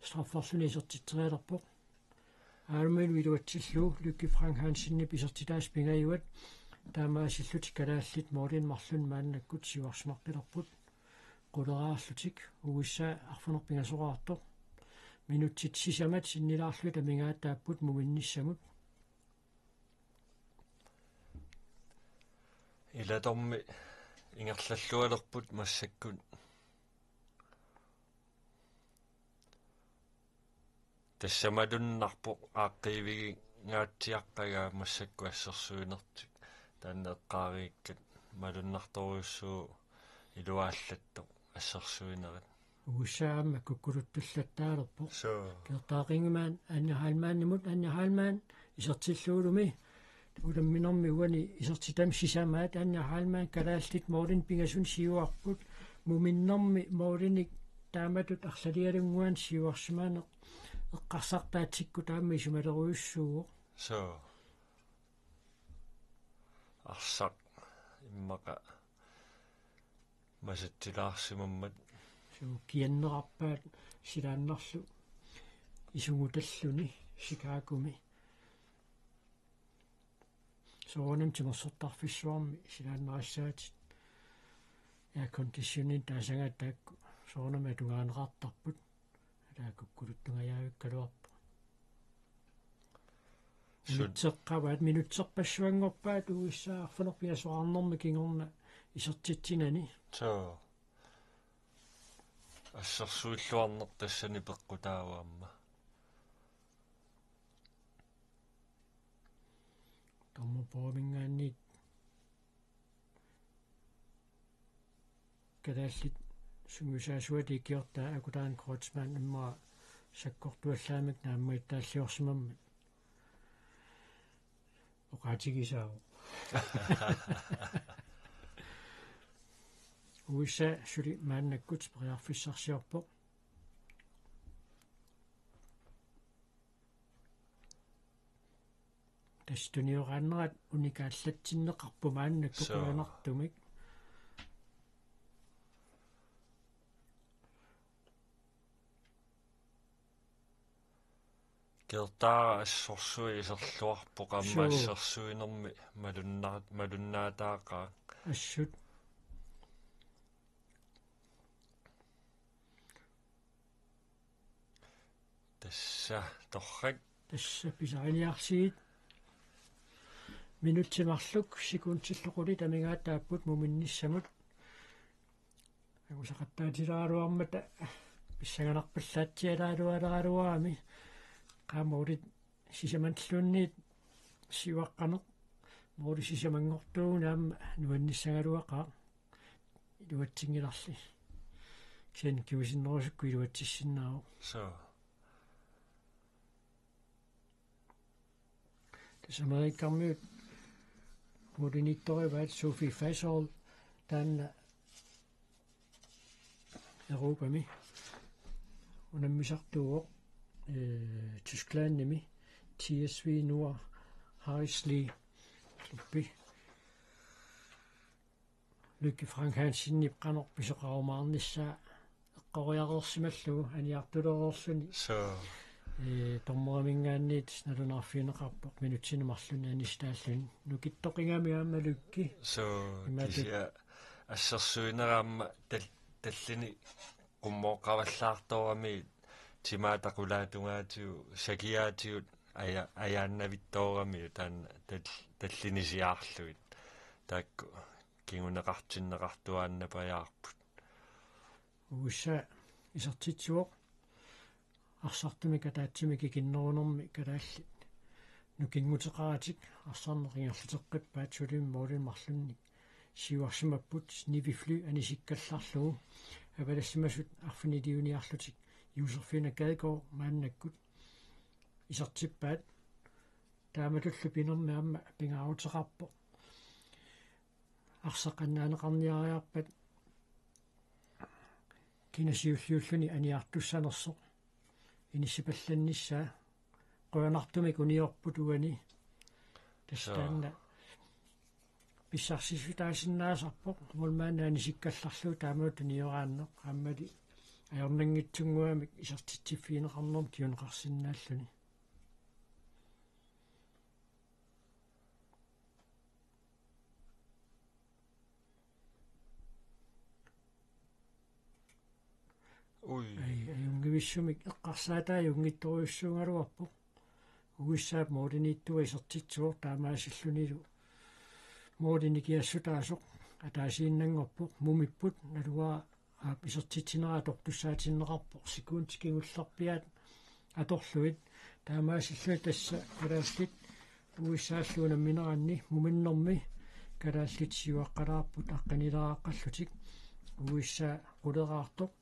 straffarluni isertitterialerpoq aalumil viluatsillu Lykke Frank Hansenni pisertitaas pingayuat taamaasillutik kalaallit moorlin marlun maannakkut siuarsmarqilerput quleraarlutik ugissaa arfunerpingasoraartoq minutsit sisamat sinnilaarlu tamingaataaput muminnissamut ilatormi ingerlallualerput massakkut тассамалуннарпоқ ааққиивиги гаатсиаққагаа массакку ассерсуинертик таанеэққаарииккат малуннарторуйуссуу илуааллаттоқ ассерсуинерат угусаама куккулуттуллаттаалерпоқ кертаақингимаан аннахаалмааннимут аннахаалмаан исертиллуулуми уламминерми уани исертитам сисамаат аннахаалмаан калааллит моолин пингасун сиуарпут муминнерми моолиник тааматут арлалиалунгуан сиуарсимаанеқ эққарсартаатсикку таами исумалеруйуссууго со арсақ иммақа масаттилаарсимаммат суу кианнерарпаат силааннарлу исугуталлуни Чикагоми соонам тимерсортарфиссуарми силааннерассаатит кондишионин таасагаатаакку соонам атунгаанеқартарпут таакуккулуттунгаяавиккалуарпа минутсеққаваат минутсерпассуангорпаат уиссаа арфанерпиасуарнэрми кингорна исертитсинани со ассерсуиллуарнер тассани пеққутааваамма таммо поомингаанни кадаллит сумусаасуати киортаа акутаан кротсман имма саккортуаллаамик нааммай тааллиорсимаммат оқаатигисаа уиса сули мааннаккут периарфиссарсиорпоқ тастуниорааннерат уникааллатсиннеқарпу мааннаккуқуанартумик Kiltaa assorsui iserluarpoq amma So assersuinermi malunnaataaqa assut tassa torrak tassa pisariniarsiit minutimarluk sikuntsilluquli tamigaat taapput muminnissamut agusaqattaatilaraaruarmata pissaganarpallaatialaalualeraluaami qaamaulit sisamantluunniit siuaqqaneq moori sisamangortuuna amma nuannissagaluaqa iluatsigilarli sen kiusinnerusukku iluatissinnaau so tasameriikkarmiut mulinittorivaat Sophie Fasol taanna Europami unammisartuuq Tysklandnimi TSV Nord Harrisley uppi Lykke Frank Hansen nipqanorpisoqarumaarnissaa eqqoriareersimallugu aniartulereerluni so tormeramingaanniit nalunarfiineqarpoq minutsinumarluni anistaalluni nukittoqingami aammalukki so kisia assersuineraamma tallini qummooqqavallaartorami timaataqulaatungaatiu sakiaatiut ajaannavittoorami taanna tallinisiaarluit taakku kinguneqartinneqartuaannapajaarput ussa isartitsuoq арсартуми катаатсими кикиннерунэрми калааллит нукингутеқаратик арсарнеқингерлутеққиппаат сулим моолин марлунник сиуарсимаппут нивифлю анисиккалларлугу авалассимасут арфинилиуниарлутик юсерфина кадгоо мааннаккут исартиппаат тааматуллу пинерми аама пингаарутеқарпо арсақаннаанеқарниариарпат кинасиуллиуллуни аниартуссанерсоқ инисипалланнissaa qoyanartumik uniorput uani tastaanna pissarсисутаасиннаасарпоқ мулмаанаани сиккалларлуу таамаут ниорааннеқ ааммали аёрнангитсунгуамик исартитсиффиинеқарнерм киунеқарсинааллуни ui аюнгивиссумик эққарсаатаа юнгитторуйуссуунгалуарпоқ угиссаап моолинииттуа исертитсуор таамаасиллунилу моолиникиассутаасоқ атаасииннангорпоқ мумиппут налуаа аап исертитсинераа тортуссаатиннеқарпоқ секуунтикингулларпиаат аторлуит таамаасиллуи тасса калааллит угиссааллуунам минеранни муминнэрми калааллит сиуаққалаарпут аққанилерааққаллутик угиссаа қулераартоқ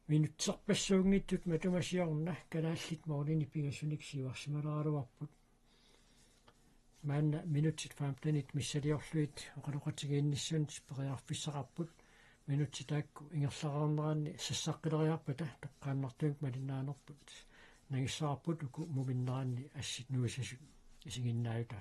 минутсерпассуунгитсут матумасиорна калааллит моолини пигасуник сиуарсималераалуарпут маанна минутсит 15 миссалиорлуит оқалоқатигиинниссун периарфиссақарпут минутситаакку ингерлараарнераанни сассаққилериарпата тоққааннартуик малиннаанерпут нагиссаарпут уку муминнераанни ассит нуисасут исигиннааюта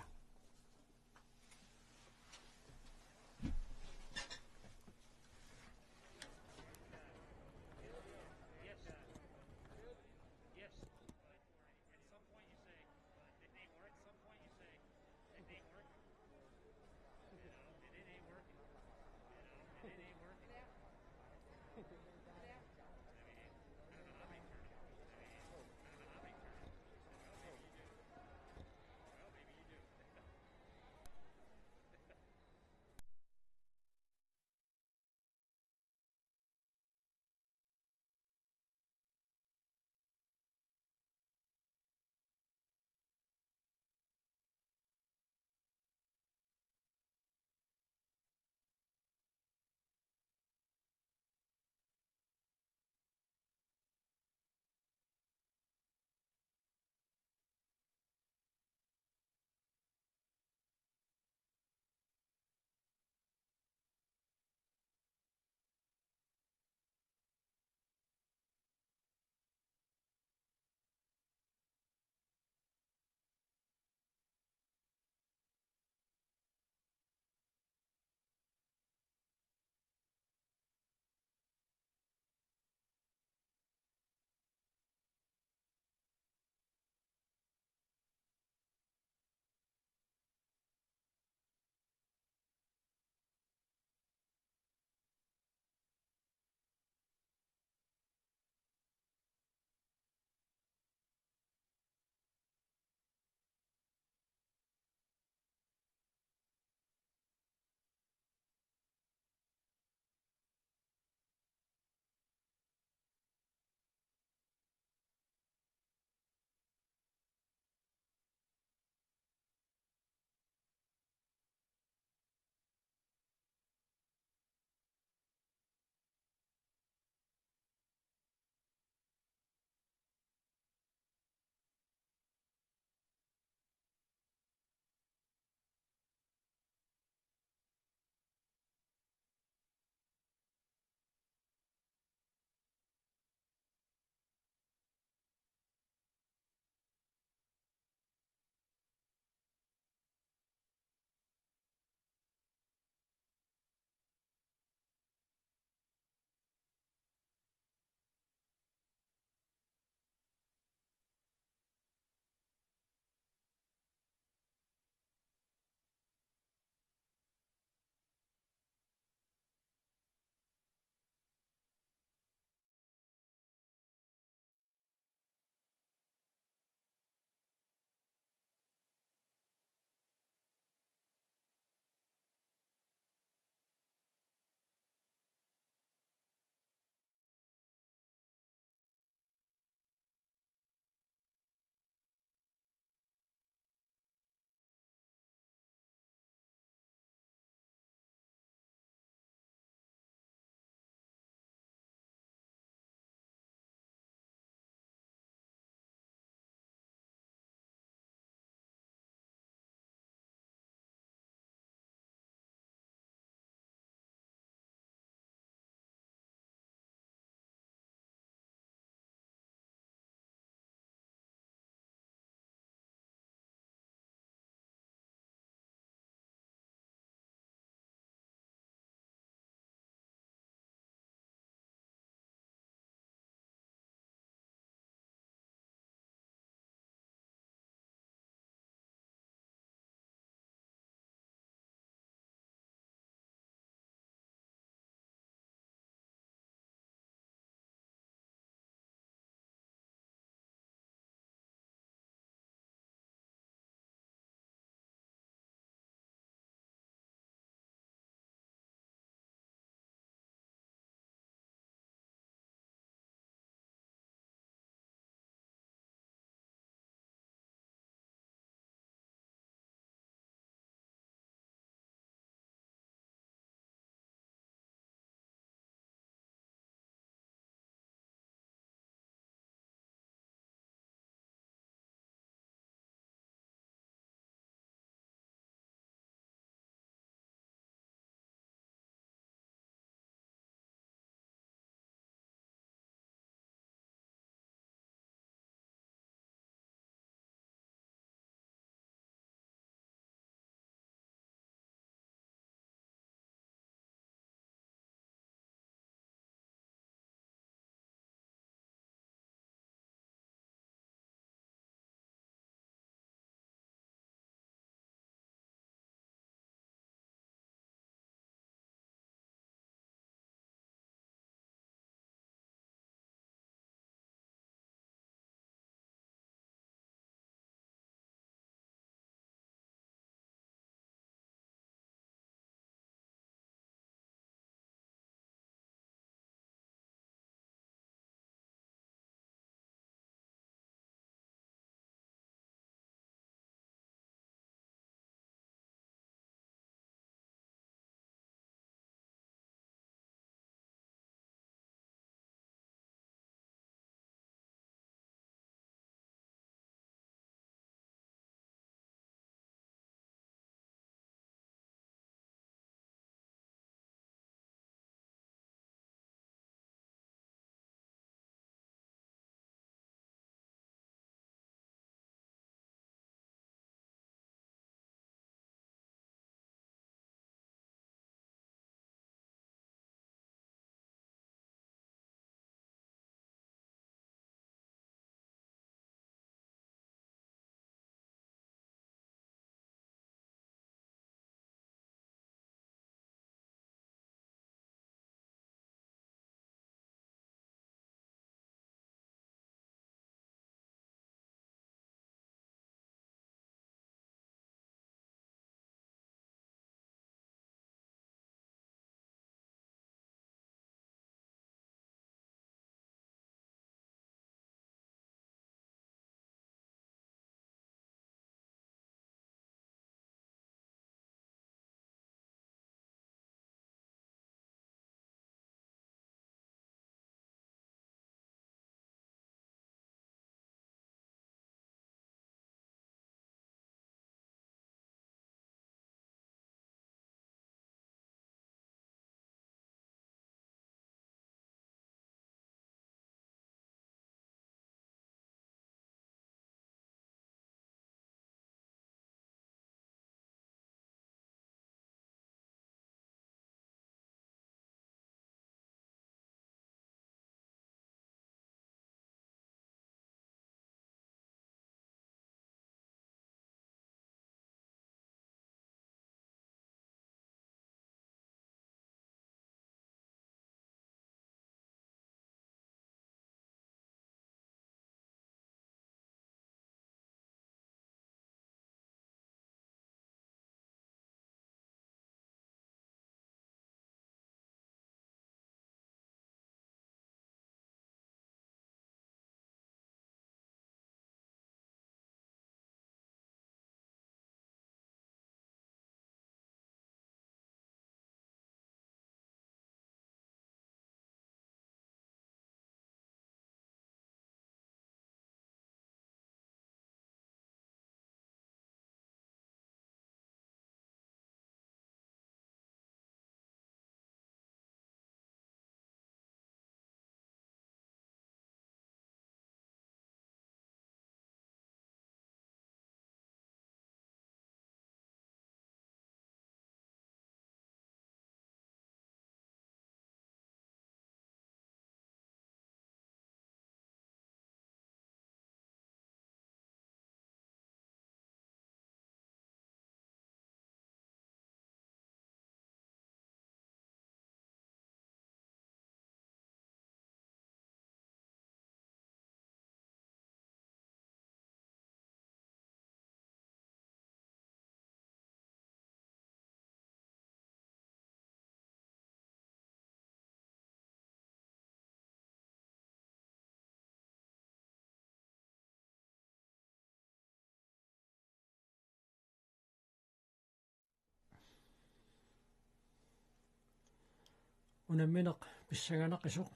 unammineq pissanganaqisuq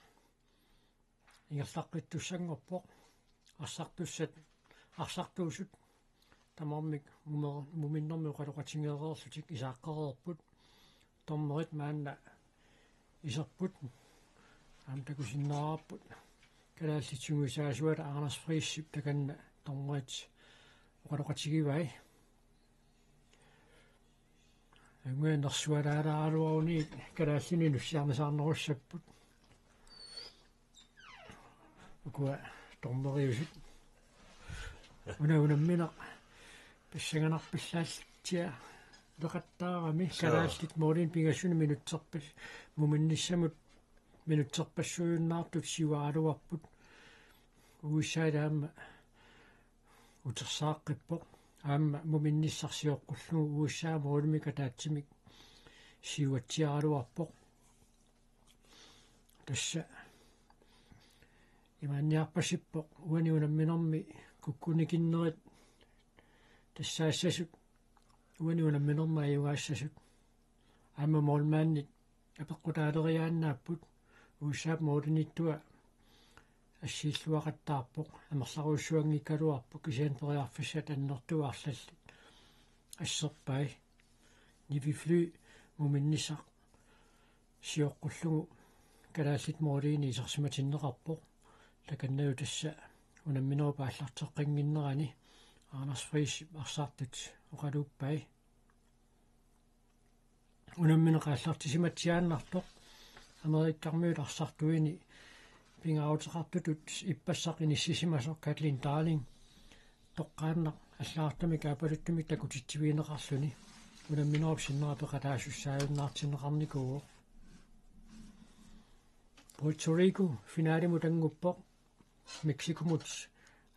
ingerlaqqittussanngorpoq arsartuusut tamarmik muminnermi uqaluqatingeererlutik isaaqqareerput tormerit maanna iserput takusinnaaraput kalaallitunguisaasuala Anders Friis takanna tormerit uqaluqatigivai angуанерсуалаалааруарни калааллини нуссиарнасаарнеруссаппут ukua tormeriusut unammina pissanganarpillaalltia leqattaarami kalaallit moolin pingassuni minutserpas muminnissamut minutserpassuunnaartut siuaaluarput uissaalaamma utersaaqqippоq аама муминниссарсиоққуллугу уиссаама улмика таатсимик сиуатсиаралуарпоқ тасса имаанниарпасиппоқ уаниунамминерми куккуникиннерит тассаассасут уаниунамминерма аюгаассасут аама молмааннит апеққутаалериааннааппут уиссаап моолиниттуа ассииллуақаттаарпоқ амерларуссуангиккалуарпоқ кисиан периарфиссат аннертуаарлаллит ассерпай нивифлу муминнисақ сиоққуллугу калааллит моолиини исерсиматиннеқарпоқ таканнаю тасса унамминеру пааллартеққингиннерани Anders Friis арсаартут оқалууппай унамминеқааллартисиматсиааннартоқ америккармиут арсартуини пингаутеқартутут иппассақ иниссисимасоқ Kathleen Darling тоққааннақ аллаартами каапалуттуми такутитсивиинеқарлуни унамминеруп синнерапеқатаассуссааюннаартинеқарникуо Puerto Rico финалиму тангуппоқ Мексикумут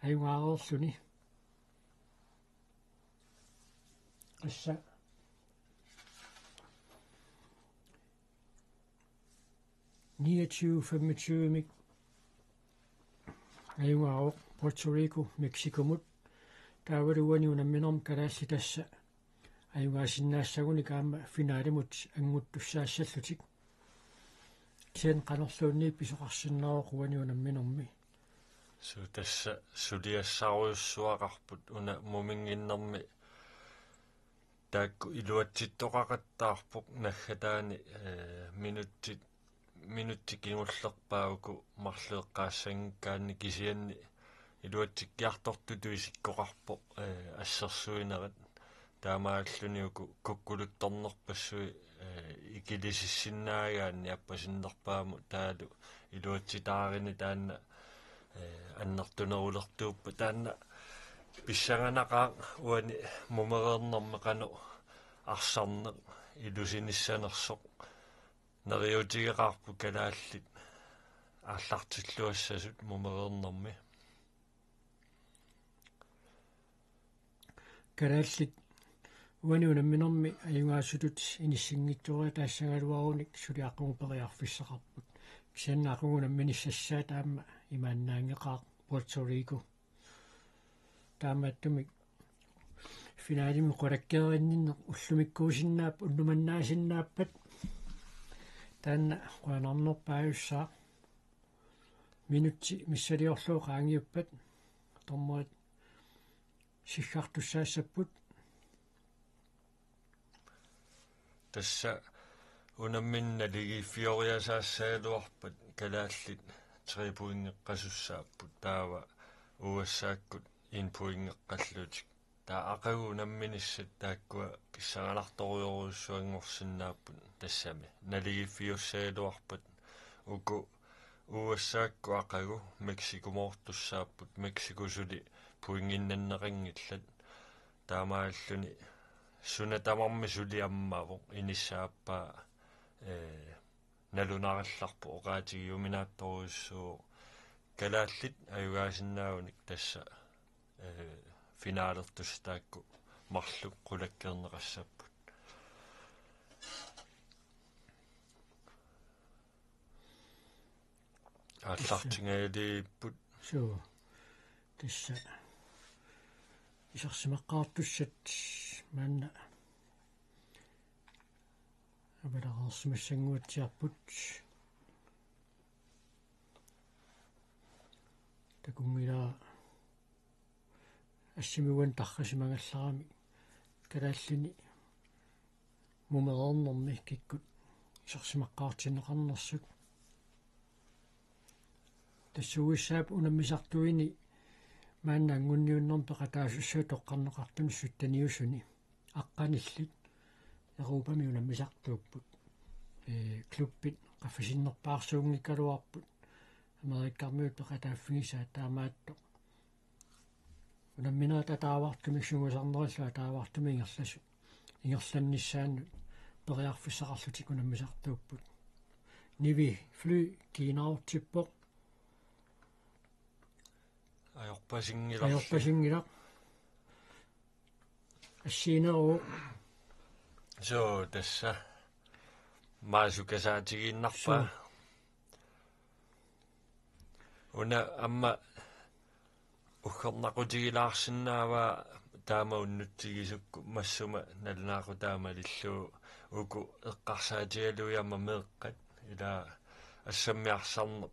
аюнгаарерлуни асса 29-25 аюнгаароқ Puerto Rico Мексикумут таавалуани унамминерм калааллитасса аюнгаасиннаассагуни каама финалимут ангуттуссаассаллутик сен канерлуунни писоқарсиннаароқ уани унамминерми тасса сулиассааруйуссуақарпут уна мумингиннерми таакку илуатситтоқақаттаарпоқ наггатаани минутти кингуллерпаагуку марлеэққаассангкаанни кисианни илуатсиккиартортуту исиккоқарпоқ ассерсуинерат таамааллуниуку куккулутторнерпассуи икилисиссиннаагаанни аппасиннерпааму таалу илуатситаарини таанна аннертунерулертууппа таанна писсаганақаа уани мумереернэрме кану арсарне илусиниссанерсоқ нериутигеқарпу калааллит ааллартиллуассасут мумереернэрми калааллит уани унамминерми аюнгаассутут иниссингитсури таассагалуаруник сулиаққумупериарфиссақарпут кисианнаақугунамминиссассаа таама имааннаангеқаа Puerto Rico таамааттумик финалими қулаккериннинне уллумиккуусиннаап уллуманнаасиннааппат таанна қуанарнерпааюссаа минутти миссалиорлуу qaangiuppat тормуат сиггартуссаассаппут тасса унамминна лигиффиориасаассаалуарпат калааллит трипуингеққасуссааппут таава уассааккут инпуингеққаллутик таа ақагу намминиссат тааккуа писсагаларторуйоруссуангорсиннааппут тассами налигиффиуссаалуарпат уку уассаакку ақагу мексикумоортуссааппут мексикусули пуингиннаннеқингиллат таамааллуни сунатамарми сулиаммаво иниссааппаа налунаралларпу оqaатигиуминаатторуйуссуу калааллит аюгаасиннаагуник тасса финаалертус таакку марлук qulakkeerneqassapпут ааллартингаалииппут суу тасса исерсимаққаартуссат маанна абалаарсимассангуатсиарпут такунгилаа ассимуан таррасимагалларами калааллини мумернэрми киккут исерсимаққаартинеқарнерсут тассугиссаап унаммисартуини мааннаангунниуннэрм пеқатаасуссуу тоққарнеқартуни суттаниусуни аққаниллит ерупами унаммисартууппут клуббит qaffasinnерпаарсуунгиккалуарпут америккармиут пеқатааффигисаа таамаатто унамминера татаавартуми сугусарнериллуа таавартуми ингерласу ингерланниссааннут периарфиссақарлутик унаммисартууппут nivi fly kiinaortippoq ajorpasingila ассиинеруу so tassa maasukasaatigiinnarpa una amma ukkornaqutigilaarsinnaava taama unnuttigisukku massuma nalnaaqutaama uku eqqarsaatigaluiamma meeqqat ila ассаммиарсарне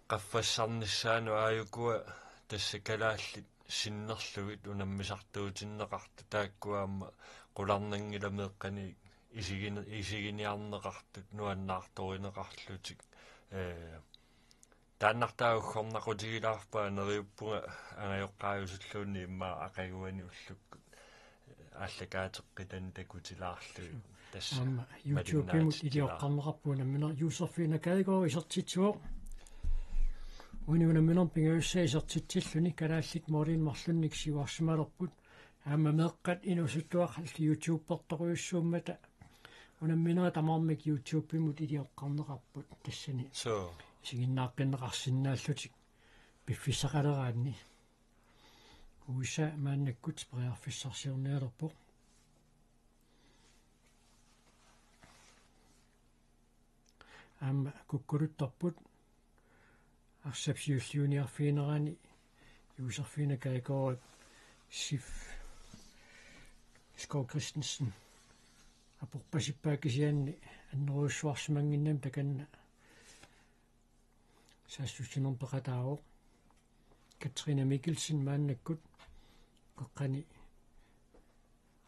qaffassaarnissaanu aayukua tassa kalaallit sinnerlugit unammisartuutinnеqartu taakkuaamma qularnangila meeqqani isiginiarneqartut nuannaartorineqarlutik тааннартаагуххорнақутигилаарпаа нериуппунга ангаёққаажуллуунни имма ақагуани уллуккут ааллакаатеққитан такутилаарлуи тасса YouTube-имут илиоққарнеқарпуна мина юсерфина каегоо исертитсуо униунаминер пингаюссаа исертитсиллуни калааллит моолин марлунник сиваарсималерпут аама меэққат инусуттуақалли YouTube-пертоқуйуссууммата унамминера тамаармик YouTube-имут илиоққарнеқарпут тассани сигиннааққиннеқарсинааллутик пиффиссақалераанни уиса мааннаккут приарфиссарсиорниалерпо куккулуттарпут арсапсиуллиуниарфиинерани юусерфинакаикоо сиф Skov Christensen апорпасиппаакисианни аннеруйуссуарсимангиннам таканна сассусинер пеқатаао Katrine Mikkelsen мааннаккут қоққани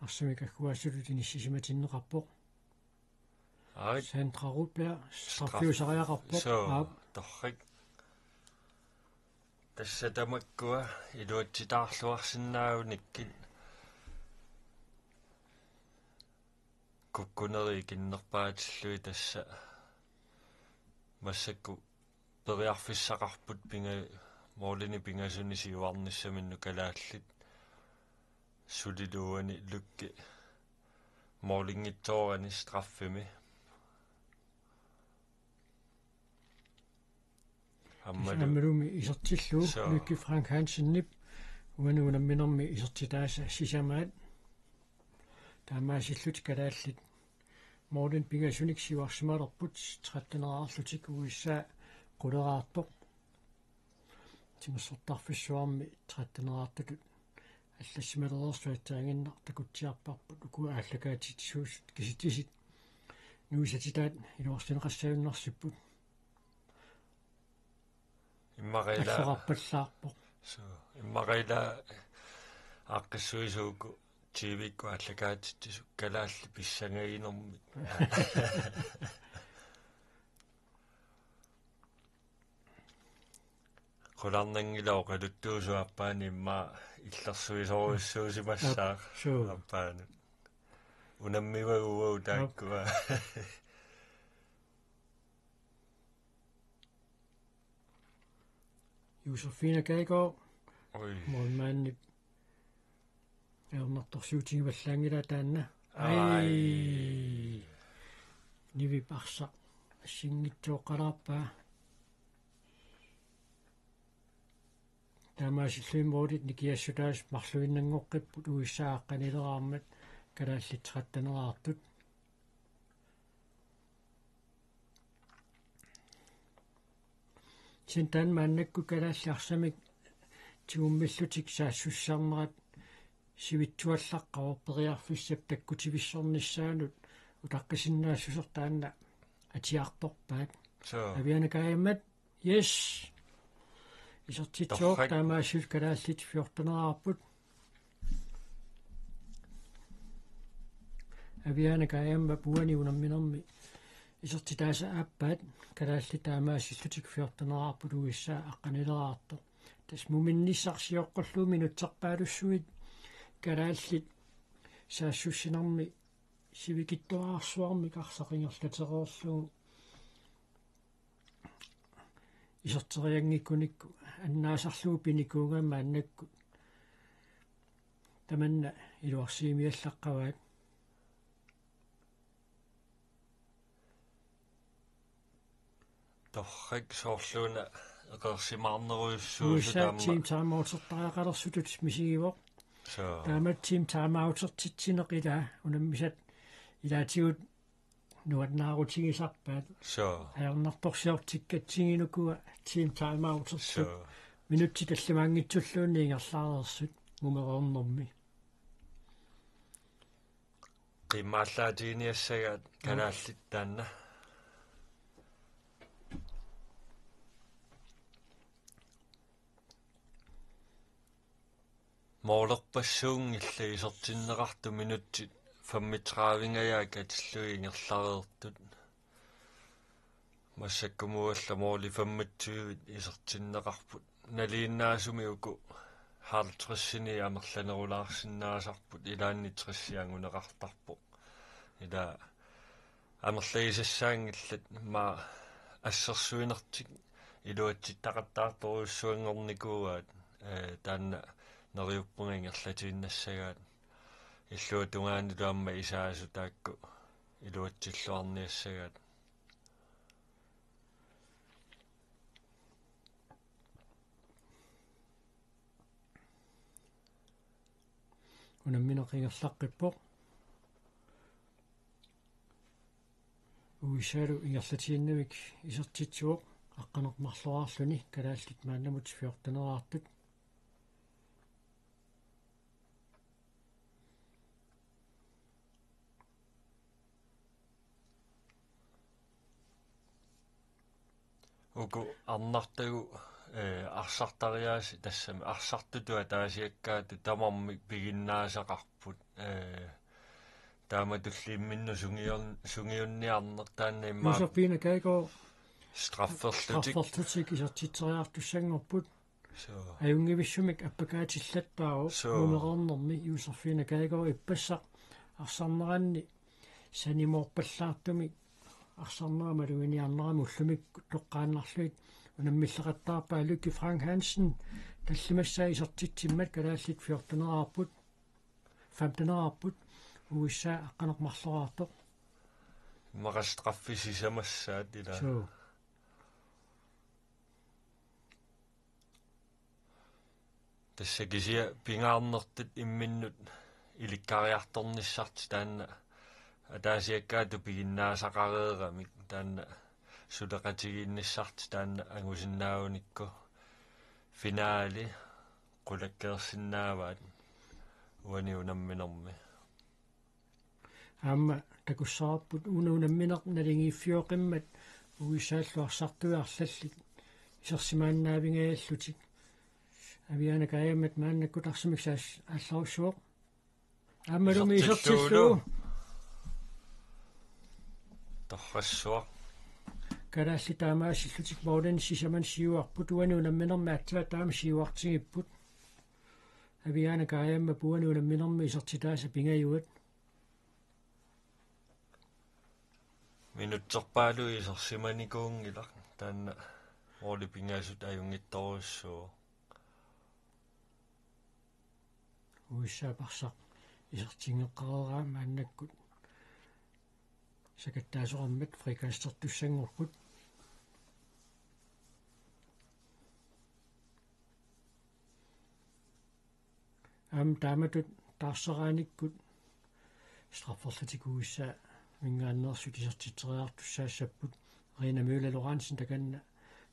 арсамикаккуассулутини сисиматиннеқарпоқ Сантраруппиа страффиусариақарпоқ торрик тассатамаккуа илуатситаарлуарсинаагуниккит куккунери киннерпаатиллуи тасса массакку периарфиссақарпут пинга моолини пингасуни сиуарниссаминну калааллит сулилуани лукки моолингитторани страффими аммалуми исертиллу лукки Frank Hansen-нип уануунамминерми исертитааса сисамаат таамаасиллут калааллит моолин пингасуник сиуарсималерпут 13-аарлутик уиссаа quleraartoq тимассортарфиссуарми 13-аартутут аллассималерерсуатсаагиннар такутсиарпарпут уку ааллакаатитсуус киситисит нуисатитаат илуарсинеқассагуннарсиппут иммарилаарпаллаарпоқ иммарила аққиссуисууку тивикку ааллакаатиттису калаалли писсангагинерми qulарнангилоо qaluttuusuappaani imma иллерсуисоруссуусимассаа аппаана унаммивагуу тааккуа Josefina Kajgaard målmanden ернэрторсуутигиваллаангила таанна ниви парса сингитсооқалаарпаа таамаасиллуиммоолит никиассутаас марлуиннангоққиппут уиссааққанилераармат калааллитсеқаттанераартут синтан маннакку калааллиарсамик тиуммиллутик саассуссаарнерат сивитсуаллаққаварпериарфиссап таккутивиссорниссаанут утаққисиннаассусертаанна атиарторпаат авианакааймат yes Isartitsuoq taamaassul kalaallit 14-nerarput avianaka ayamma puani unamminermi isartitaasa aappaat kalaalli taamaassullutik 14-nerarput uissaa aqqanileraarto tas muminnissarsioqqorluumi nutserpaalussuit kalaallit saassussinermi sivikittuaarsuarmi qarsaqingerlatereerlugu isarteriangikkunikku annaasarlugu pinikuungamma annakku tamanna iluarsiimiallaqqavaat torrak soorluuna eqersimaarneruissuusu taamma team timeoutertariaqalersulut misigivoq so taamma team timeoutertitsineqila unammisat ilaatigut nuatnaarutigisarpaat so ajornartorsiortikkatsiginukua team timeoutertut so minutti tallimaangitsulluunni ingerlaarersut mumereernermi qimmaallaatiginiassagaat kanaallit taanna moolerpassuungilla isortinneqartu minutsit 35 atillui ingerlareertut массаккумуалла мооли 25 исертиннеқарпут налииннаасуми уку хаалтрissini амерланерулаарсинаасарпут илаанни триссиангунеқартарпо ила амерлаисассаангиллат ма ассерсуинертик илуатситтақаттаарторуссуангорникууаат таанна нериуппунгингерлатииннассагаат иллуа тунгаанилуамма исаасу таакку илуатсиллуарниассагаат unammineqingerlaqqippoq uisaalu ingerlatiinnamik isertitsuoq aqqanermarluarluni kalaallit maannamut 14-nerartut уку арнартагу арсартариааси тассами арсартутуа таасиаккаату тамарми пигиннаасақарпут тааматуллиимминну сунгиунниарнер таанна имма Josefine Kajgaard страфферлутик straffertutik isartiteriartussanngorput so ajungivissumik appakaatillatpaaru So. numereernermi Josefine Kajgaard ippassaq arsaarneranni sanimorpallaartumi арсарнерамалугиниарнерами уллумик тоққааннарлуит унаммиллеқаттаарпаа Lykke Frank Hansen таллимассаа исертитсиммат калааллит 14-nerarput 15-nerarput уиссаа аққанермарлораартоқ мақастраффисисамассаат ила so тассакисиа пингаарнертут имминнут иликкариарторниссарти таанна атаасиаккаату пигиннаасақареерамик таанна сулеқатигиинниссарти таанна ангусиннаагуникку финаали qulakkeersinnaavaat uani unamminermi аама такуссаарпут унамминеқ налингииффиоқиммат уисааллуарсартуиарлаллик исерсимааннаавингааллутик авианакаямат мааннаккутарсимик саас алларуссуоқ аамалуми исертиллуу торрассуа калаалли таамаасиллутик моолен сисаман сиуарпут уани унамминерми атсаа таама сиуартигиппут авианакаямма пуани унамминерми исертитааса пингаюат минутсерпаалу исерсиманикуунгила таанна оолипингаасут аюнгитторуссуу уиссаапарсақ исертингеққарераа мааннаккут сакаттаасораммат фрикастертуссангорпут тааматут таарсерааниккут страфферлатикуисса мингааннерсут исертитсериартуссаассаппут Rina Mølle Lorentzen takanna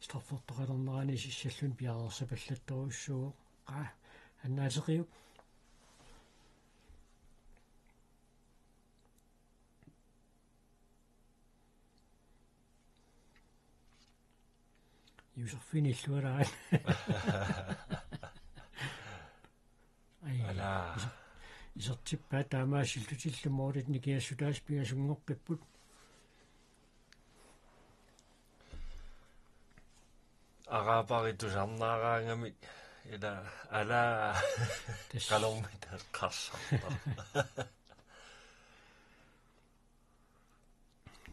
straffortoqalernerani sissallun piarersapallattorussuu annaaseriuk Iuserfinilluaraan. Ala. Isertippaa taamaassillutillamuurit nikiassutaas pigasungorpipput. Araaparitusarnaaraangami ila ala kalormita qassarta.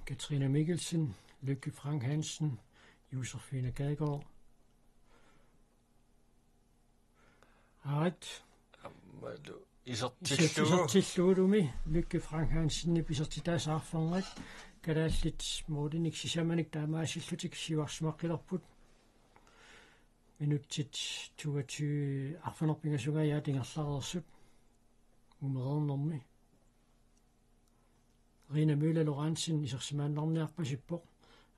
Katrine Mikkelsen, Lykke Frank Hansen, Josefine Gadegaard. Arit. Isertilluudumi Lykke Frank Hansen pisertitaasarfernerit kalaallit moodinik sisamanik taamaassillutik siuarsumaqqilorput minuttit 22 arfanerpingasungayaa tingerlarersut umerernermi Rina Mølle Lorentzen isersimaannarniarpasippoq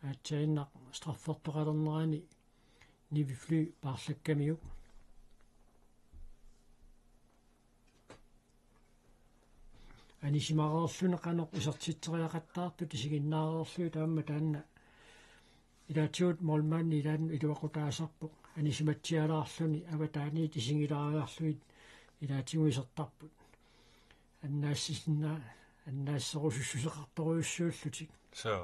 aatsainnaq straffertoqalernerani nivifly parlakkamiuk Anisimareerlune qanoq isertitteriaqattaartut isiginnaareerluu taamma taanna ilaatiut molmanni ilaan iluaqutaasarpoq anisimatsialaarluni avataaniit isingilaaриарлуит ilaatigu isertarput annaasserusussuseqartoruissuullutik so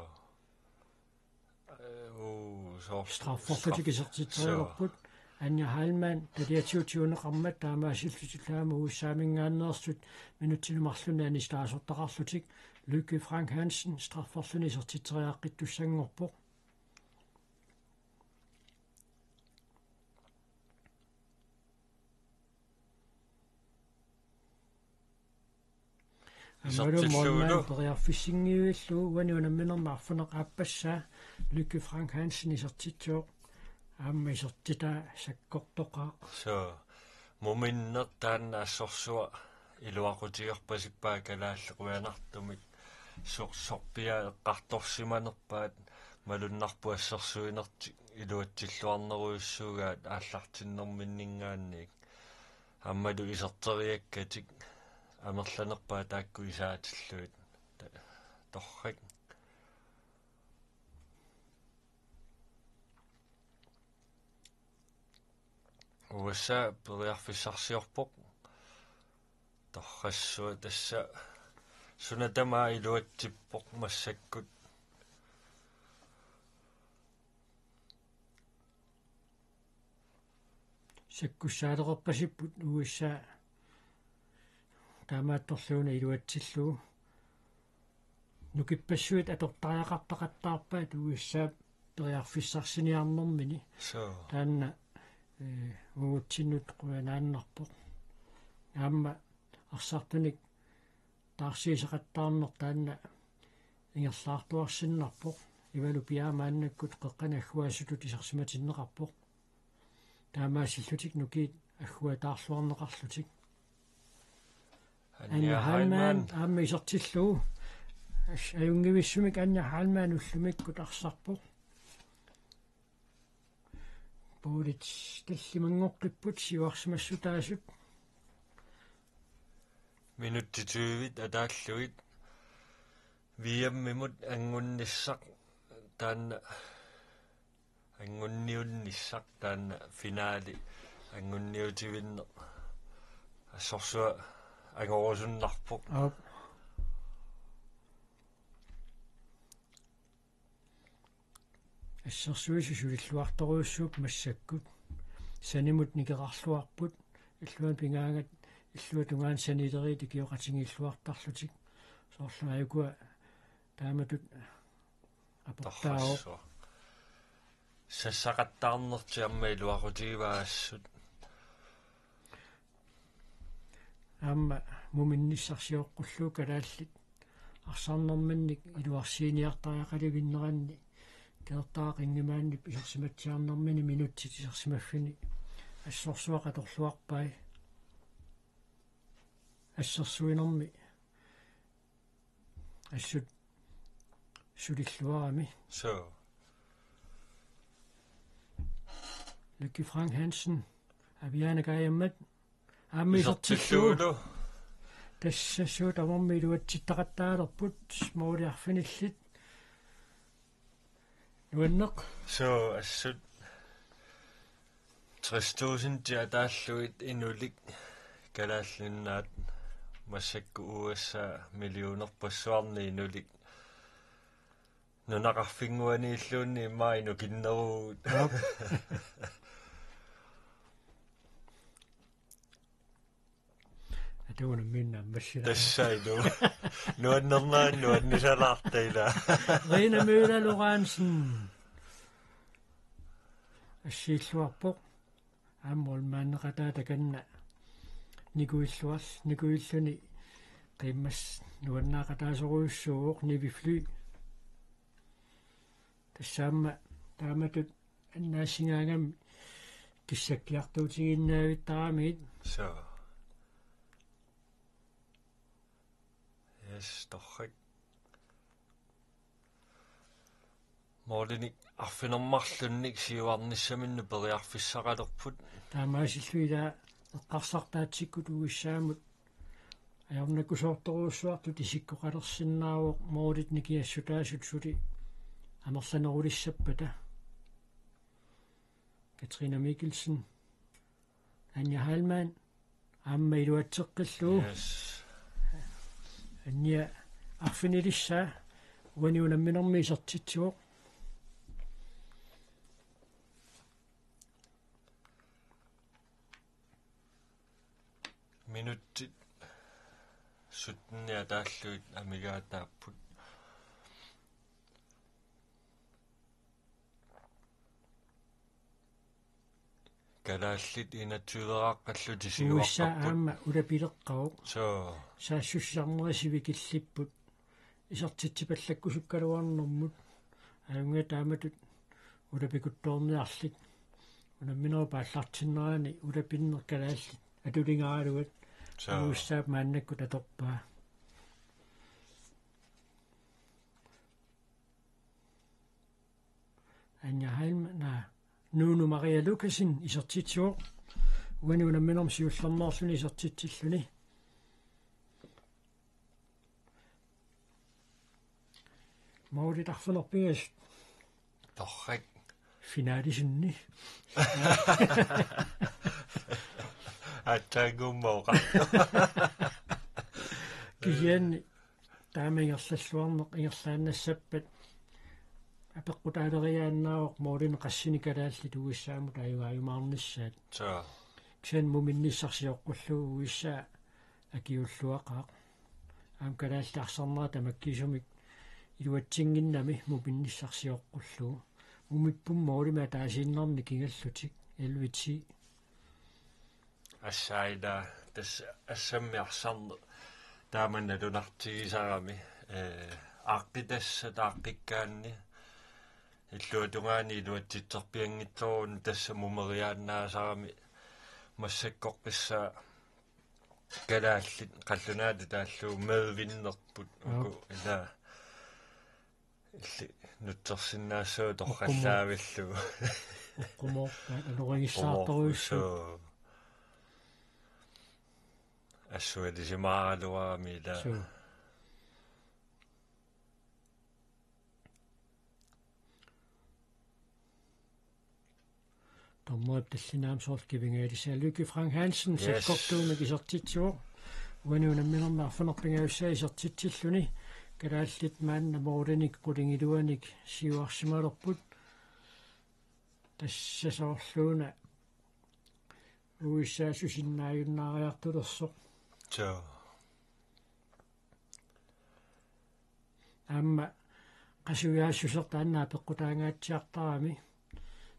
strafforlutik isertitteriaqarput Anja Heilmann, tadiatiutiuneqarmat taamaasillutillaama uussaamingaanersut minuttinumarluni anistaasortaqarlutik Lykke Frank Hansen strafforluni isertitteriaqqittussangorpoq Ammalumolman periarfissingiuillu uaniunamminernaarfuneq aapassaa Lykke Frank Hansen isertitsuoq Amma isertita sakkortoqa. So muminner taanna assorsua iluaqutigerpasippaa kalaallequanartumik sorpia eqqartorsimanerpaat malunnarpu assersuinerti iluatsilluarneruissuugaat aallartinnerminningaanniik аммалу исертериаккатик амерланерпаа таакку исаатиллуит торрак уса периарфиссарсиорпоқ торрассуа тасса сунатамаа илуатсиппоқ массаккут саккуссаалерерпасиппут уиссаа таамаатторлууна илуатсиллуу нукиппассуит атортариақартақаттаарпаат уиссаа периарфиссарсиниарнэрмини таанна уутсиннут қуянааннарпоқ аама арсартуник таарсиисақаттаарнер таанна ингерлаартуарсиннарпоқ ивалу пиаамааннаккут қеққанаггуасутут исерсиматиннеқарпоқ таамаасиллутик нукиит аггуатаарлуарнеқарлутик Anja Heilmann aamma isertilluu ajungivissumik Anja Heilmann ullumikkut arsarpoq puulit tallimangorqipput siuarsimassutaasut minuttituivit ataalluit viammimut angunnissaq taanna angunniunnissaq taanna finaali angunniutivinne assorsua angoosunnarpoq ассерсуису сулиллуарторуйуссууп массаккут санимут никеқарлуарпут иллуан пингаангат иллуа тунгаан санилерит киоқатингиллуартарлутик соорлу аюкуа тааматут апортао сассақаттаарнерти амма илуақутигиваассут аама муминниссарсиоққуллуу калааллит арсаарнэрманник илуарсииниартариақаливиннеранни кертаақингимааннип исерсиматсиарнэрмини минутсит исерсимаффини ассорсуақаторлуарпай ассерсуинерми ассут сулиллуарами so Lykke Frank Hansen авиана гаяммат аамисертиллуу тассассуут авармилуатситтақаттаалерпут смоолиарфиниллит нуаннеқ so assut 60.000 taalluit inulik kalaallinnaat массакку USA миллионерпассуарни инулик нунақарфингуанииллуунни имаину киннеруут атуна минна массила тассайну нуаннернаанну аннисалаартайла рина мюла лорансен ассииллуарпоқ ааммол мааннеқатаата канна никуиллуни qimmas nuannaaqataasuruussууq nivifly tassaamma taamatut annaasingaangam kissakkiartuutiginnaavittaramiit so yes torrik moorlinik arfinermarlunnik siuarnissaminnu periarfissaqalerput taamaasillуилаа эққарсартаатсиккут уиссаамут аярнаккусоорторуussуарту тисиккоқалерсиннаавоқ моорит никиассутаасут сули амерланерулиссаппата Katrina Mikkelsen Anja Heilmann амма илуатсеққиллуу yes анниа арфинилисса уаниунамминерми исертитсуоқ minuttit sutnia taalluit amigaataapпут kalaallit inatsuuleрааққаллути уисса сигуаққарпут аама улапилеққавоқ so саассуссарнерисивикиллиппут исертитсипаллаккусуккалуарнэрмут аунга тааматут улапикутторниарлит унамминеру пааллартиннерани улапиннер калааллит атулингаалугат so уиссаап мааннакку таторпаа Anja Heilmann Nuunu Maria Lukasin исертитсуоқ уаниунамминерм сиуллернерлүни исертитсиллүни маулитарфунерпигас torrik финалисинни атагуммоqa киянни таамингерллуарнеқ ингерлааннассаппат апеққутаалериааннаавоқ моолин qassini калааллит уиссаамут аюгааюмаарниссаат so ксэн муминниссарсиоққуллуу уиссаа акиуллуақаа аам калааллаарсарнера тамаккисумик илуатсингиннами муминниссарсиоққуллуу умиппум моолима таасииннерни кингаллутик элвити ассайда тас ассаммиарсарне тааманна лунартигисарами ааққитасса тааққиккаанни иллуатунгаани илуатситсерпиангитсоруун тасса мумериааннаасарами массаккоққисса калааллит қаллунаата тааллуу меевиннерпут уку ила илли нутсерсиннаассуу торқаллаавиллу оққумоорпа алорингиссаарторуиссу ассуалисимааралуарами ила Tommoip tallinaam soortkivingaalissa Lykke Frank Hansen sakkortuuna kisertitsuoq uaniunamminernaarfunerpingaussa isertitsilluni kalaallit maanna moorinik qulingiluanik siuarsimalerput tassasoorluuna uissaasusinnaajunnaariartulersoq so amma qasuyaassusertaannaa peqqutaangaatsiartarami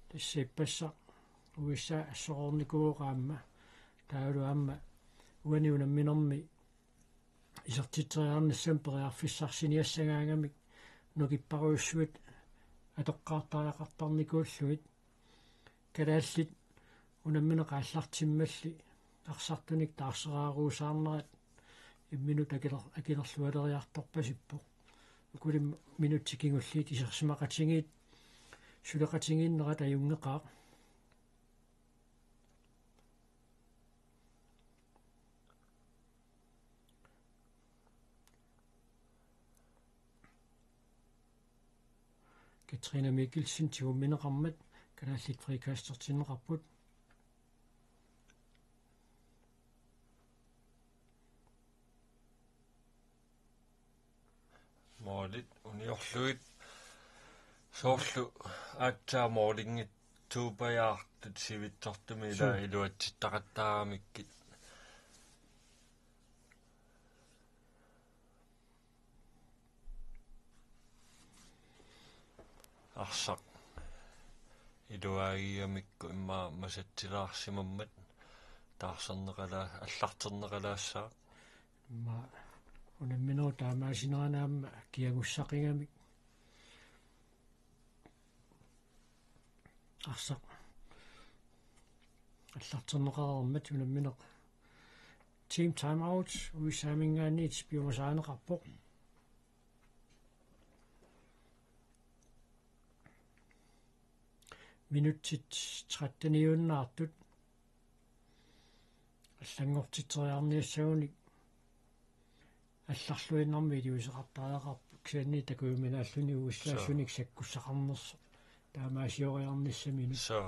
тассиппасса уисса ассоорникуугаамма таалу аама уаниунамминерми исертитсериарнассам периарфиссарсиниассагаангамик нукиппаруйуссуит атоққаартариақартарникууллуит калааллит унамминеқааллартиммалли арсартуник таарсерааруусаарнерат имминут акилерлуалериарторпасиппо укулим минутсикингуллиит исерсимақатингиит сулеқатингиннерат аюнгеқаа Katrina Mikkelsen tiummineqarmat kalaallit frikaastertinneqarput Solit uniorluit soorlu aatsaamoorlingit tuupajaartut sivitsortumi ila iluatsittaqattaaramikkit arsaq iluaagiamikku imma masatsilаарsimammat taarserneqala аллартернеqалаассаа ma unamminoo taamaasinaanaamma kiagussaqingamik arsaq аллартернеqarermat unammineq team time out uisaamingaanniit piumasaaneqarpoq minutsit 13-niunnaartut аллангортитсериарниассагуник алларлуиннарми илиусеқартариақарпу ксианни такуиминааллуни уиллааллуник саккуссақарнерсо таамаасиориарниссамину so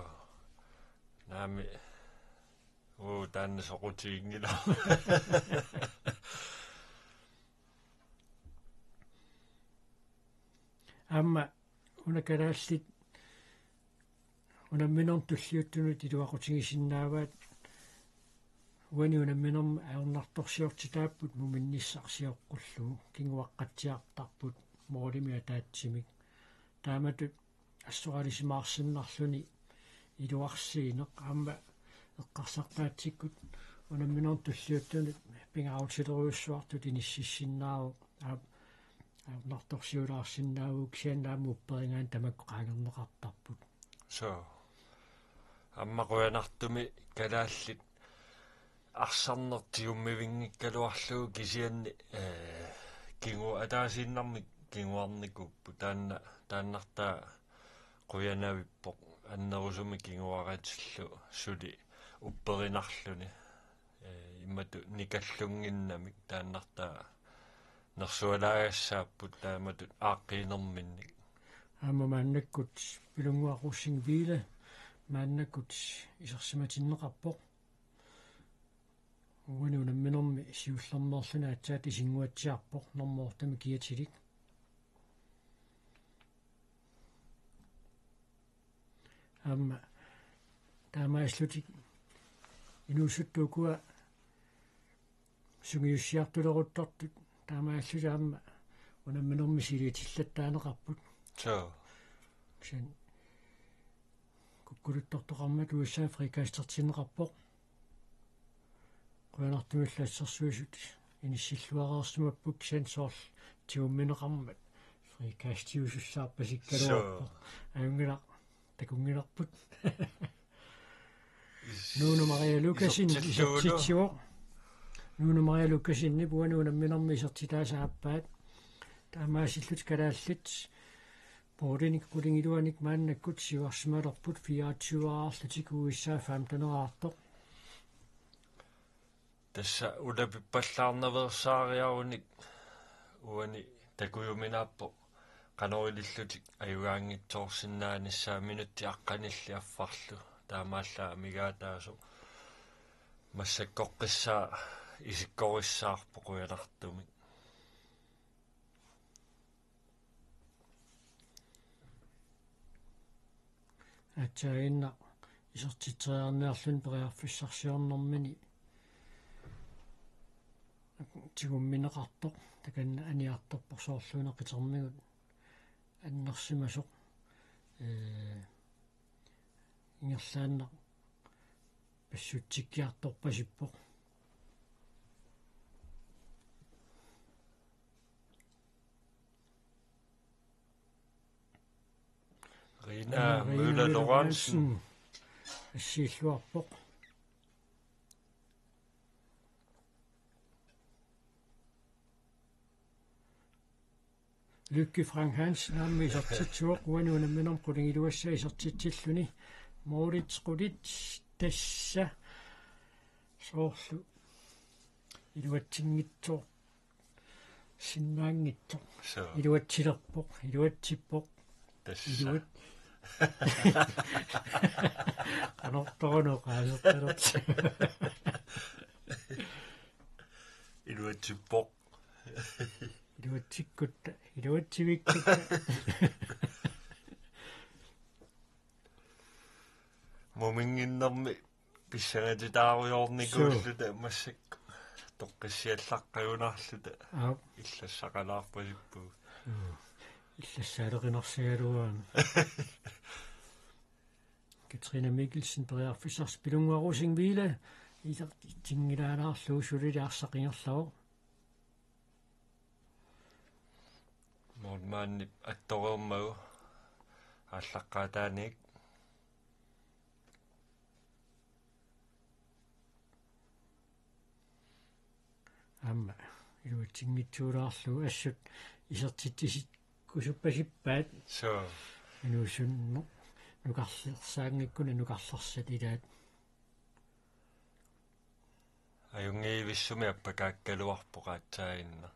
naami taanna soqutiingila amma unakalaаллит unamminortulliuttunut iluaqutigisinnaavaat уани унамминерма аернарторсиортитааппут муминниссарсиоққуллугу кингуаққатсиартарпут моолими атаатсимик тааматут ассоралисимаарсиннарлуни илуарсиинеқ аама эққарсартаатсиккут унамминортуллиуттунут пингаутилеруйуссуартут иниссиссиннаару аернарторсиулаарсиннааву ксианнааму упперингаан тамаккоқаангернеқартарпут so аммақуянартуми калааллит арсарнертигуммивингиккалуарлугу кисианни кингу атаасииннармик кингуарникуппу тааннартаа қуянавиппоқ аннерусуми кингуаратиллу сули упперинарлуни иммату никаллунгиннамик тааннартаа нерсуалаагассааппут тааматут ааққиинерминник аама мааннаккут пилунгуақуссин вила мааннаккут исерсиматиннеқарпоқ уани унамминерми сиуллернерлуна атсаати сингуатсиарпоқ нормоортами киатилик аама таамааслутик инуусуттуукуа сугиуссиартулеруттартут таамааслута аама унамминерми силиатиллаттаанеқарпут so ксэн куккулуттортоқармат USA фрикастертинеқарпоқ қуянартумиллаассерсуисут иниссиллуареерсимаппут сенсорл тиумминеқармат фрикастиусуссаарпасиккалуарпоқ аюнгила такунгиларпут нуну Мария Лукасин исертитсио нуну Мария Лукасинни пуану намминерми исертитаасааппаат таамаасиллут калааллит поориник кулингилуаник мааннаккут сиуарсималерпут 24-аарлутик USA 15-аартоқ tässä ulapippallaarnaversaariarunik uani takuyuminaappo qanorilillutik ajugaangitsoorsinnaanissaa minutti aqqanilliaffarlu taamaallaa migaataasu massakkoqqissaa isikkorissaarpo quyanartumik атсаинна исертитсериарниарлун периарфиссарсиорнэрмини тигумминеқартоқ таканна аниарторпор соорлуунеқитермигут аннерсимасоқ ингерлаанна пассутсиккиарторпасиппоқ Rina Møller Lorentzen ассииллуарпоқ Lykke Frank Hansen nammi isartitsuoq uanuunamminam qulingilluassa isartitsilluni Moritz Qulits tassa soorlu iluatsingitsoq sinnaangitsoq iluatsilerpoq iluatsippoq tassa qanortoruno qaasertalerti iluatsippoq iluatsivikkutta Muminginnermi pissangatitaaruyornikuulluta massakku toqqissiallaqqagunarluta illassaqalaarpasippugu иллассаалеқинарсигалуаан Katrine Mikkelsen periarfissars pilunguarusingviile itiнгилаалаарлуу сулилиарсақингерлавоо мормаанни атторууммагу ааллаққаатааник амма илуатсингитсуулаарлуу ассут исертитсисит кусуппасиппаат so инуусунно нукарлерсаангиккуна нукарлерсат илаат аюнгиивиссуми аппакааккалуарпоqaатсаагинна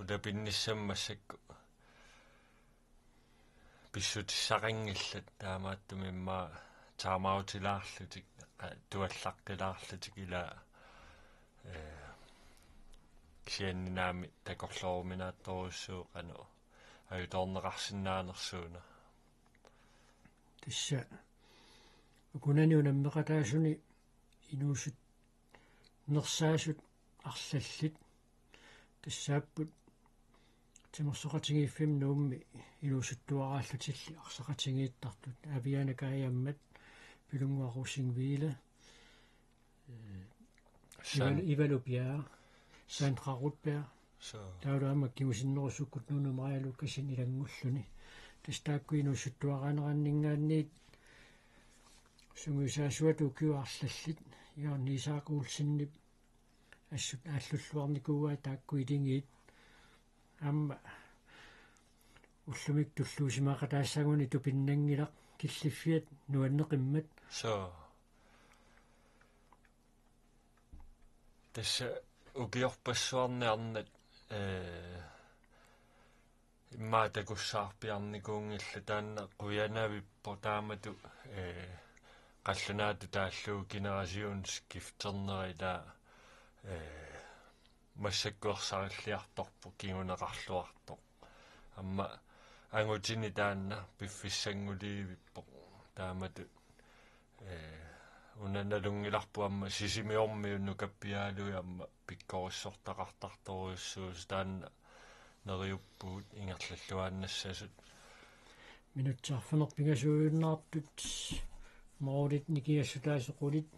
удапинниссаммассакку писсутиссақингиллат таамааттуми имма таамаутилаарлутик туаллаққилаарлутик ила кианнинаами такорлооруминаатторуссуу қану аюторнеқарсинаанерсууна тисса укунаниунаммеқатаасуни инуусут нерсаасут арлаллит тассааппут тимерсоқатингииффим нуумми инуусуттуарааллутилли арсақатингииттартут авианакаиаммат пилунгуарусингвиле ивалупиа сантрарутпиа so таулаама кимусиннерусуккут нунумариалуккасин илангуллуни тастаакку инуусуттуараанераннингаанниит сунгусаасуату киуарлаллит иорнисаакуулсиннип ассут ааллуллуарникууаа таакку илингиит амма уллумик туллуусимаақатаассагуни тупиннангилақ киллиффиат нуаннеқиммат so тасса укиорпассуарниарнат иммаатакуссаарпиарникуунгилла таанна қуянавиппо таамату қаллунаату тааллуу генерасиунс гифтернерила массаккуерсариллиарторпу кигунеқарлуарто амма ангутини таанна пиффиссангулиивиппо таамату унаналунгиларпу амма сисимиормиунну каппиаалуи амма пиккориссортақартарторуссуус таанна нериуппуут ингерллуааннассасут минутсаарфанерпигасууюннаартут моорит никиассутаасеқулит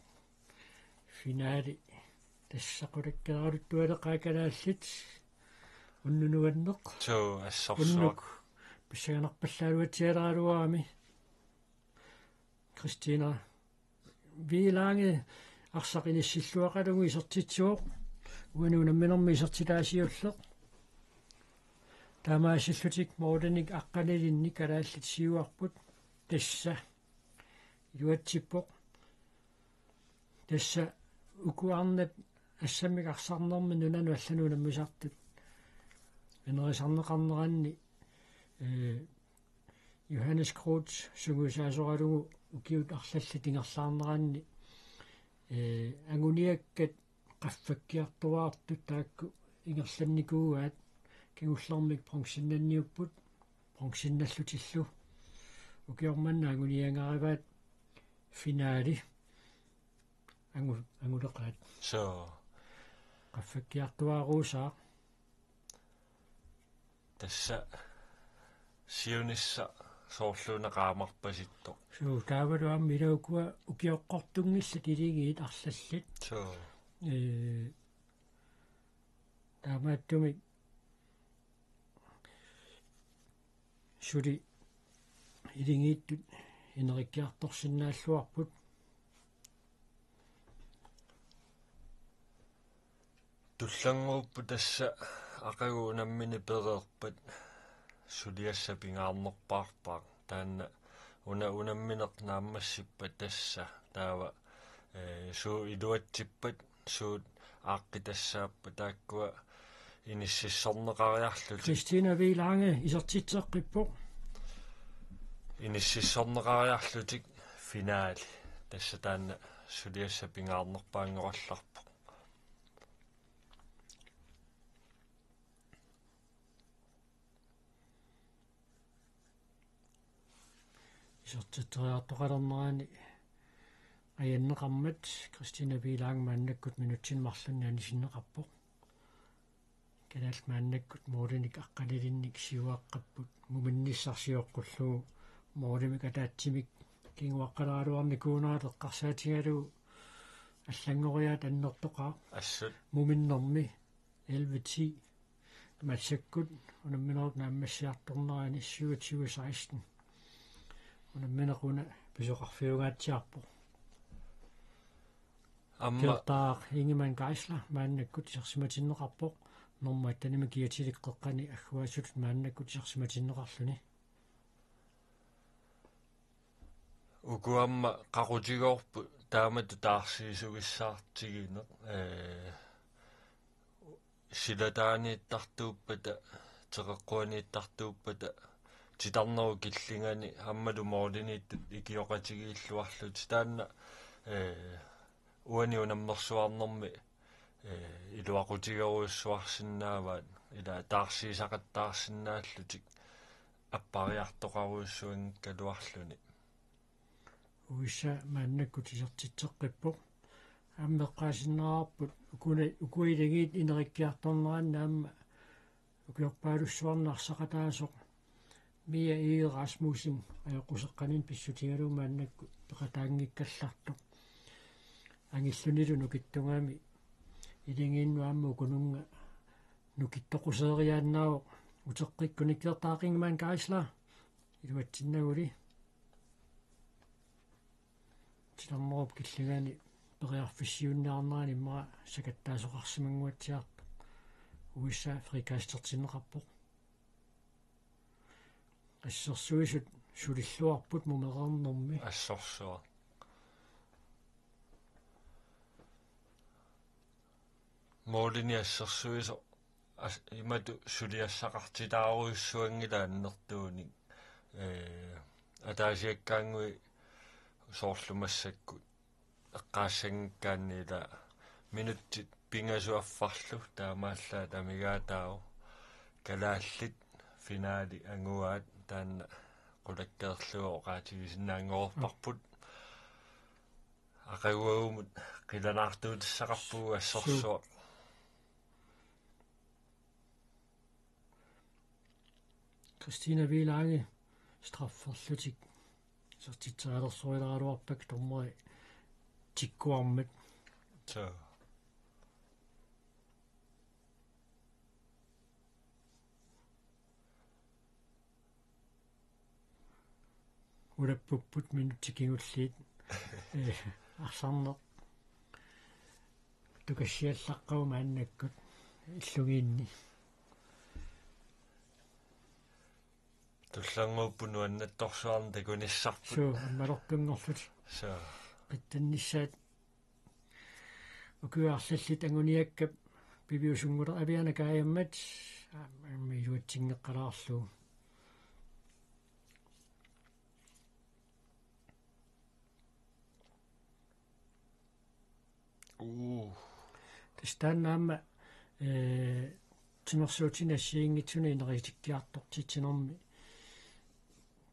финаали тассақулаккералут туалеқаакалааллит уннунуаннеқ so ассорсуақ уннук писсаганарпаллаалуатсиалаалуаами Кристина виланге арсақиниссиллуақалугу исертитсуоқ уануунамминерми исертилаасиуллеқ таамаасиллутик мооденик аққалилинни калааллит сиуарпут тасса юатсиппоқ тасса укуарнат ассаммик арсарнерми нунану аллануунаммисартут энерисарнеқарнеранни Johannes Kroot сугусаасоралугу укиут арлалли тингерлаарнеранни агуниаккат qaffakkiartuaartut taakku ingerlannikууgaat kigullermik pronksinnanniupпут pronksinnallutillu ukiormanna aguniangarivaat finaali anguleqaat so qaffakkiartuaaruusaa тасса сиунисса соорлуунеқаамарпаситто суу таавалуамми илаукуа укиоққортунгилла тилигиит арлаллит so таамааттумик сули илингииттут инериккиарторсинааллуарпут туллангууппу тасса ақагуунаммини переерпат сулиассапингаарнерпаарпаа таанна унамминеқ нааммассиппа тасса таава суу илуатсиппат суут ааққитассааппа тааккуа иниссиссорнеқариарлут Кристина Виланге исертитсеққиппо иниссиссорнеқариарлутик финаали тасса таанна сулиассапингаарнерпаангоралларпо Isortiteriartoqalernerani ayanneqarmat Christina Bilang maannakkut minutsin marlunnaani sinneqarpoq kanal maannakkut moolinik aqqalilinnik siuaqqapput muminnissarsiorqullugu moolimik ataatsimik kinguaqqalaaluarnikuunaat eqqarsaatigaluu аллангориаат аннертоқаа ассут муминнэрми 11 матсаккут унамминерут нааммассиарторнерани 2716 унамминеруна писоқарфиугаатсиарпо амма кертаа ингиман гайсла мааннаккут серсиматиннеқарпоқ нормаат танима киатиликкеққани аггуасут мааннаккут серсиматиннеқарлуни укуамма қақутигоорпу таамату таарсиисугиссаартигине силатаанииттартууппата теқэққуанииттартууппата титарнеру киллингани аммалу моолинииттут икиоқатигииллуарлут таанна уани унаммерсуарнэрми илуақутигеруйуссуарсинааваат ила таарсиисақаттаарсинааллутик аппариартоқаруйуссуангкалуарлуни уиса мааннаккут исертитсеққиппоқ аммеққаасиннаарпут укуилагиит инериккиарторнеранна амма укиорпаалуссуарнаарсақатаасоқ мия Расмусин аёққусеққанин писсутигалуу мааннаккут пеқатаангиккаллартоқ ангиллунилу нукиттунгаами илингииннуамма укунунга нукиттоқусеериааннаавоқ утеққиккуниккертаақингмаан кайсла илуатсиннагули тилэрнеруп киллигаани периарфиссиунниарнерани иммара сакаттаасоқарсимангуатсиарпо уисса фрикастертиннеқарпоқ ассерсуисут сулиллуарпут мумеқарнэрми ассорсуа моолини ассерсуисо имату сулиассақартитааруйуссуангила аннертууник атаасиаккаангуи соорлумассаккут эққаассангкаанниила минуттит пингасуаффарлу таамааллаа тамигаатаау калааллит финаали ангуаат таанна qulakkeerlugu qaatigisinaangoorparput aqaguagumut qilanaartuutissaqarpugu assorsuaq Christina Bilange strafferlutik sertitsaalersorilaraaluarpak tormeri tikkuarmat så улаппуппут минутикигуллиит арсарнер тукассиаллаққау мааннаккут иллугиинни туллангууппуну аннатторсуарна такунissarput суу аммалорпунгорлут så питтанниссаат укуаарлаллит ангуниаккап пивиусунгулер авиана каяммат аммиуатсингеққалаарлу тастанаама тимерсуутинассиингитсуна инеритиккиартортитсинерми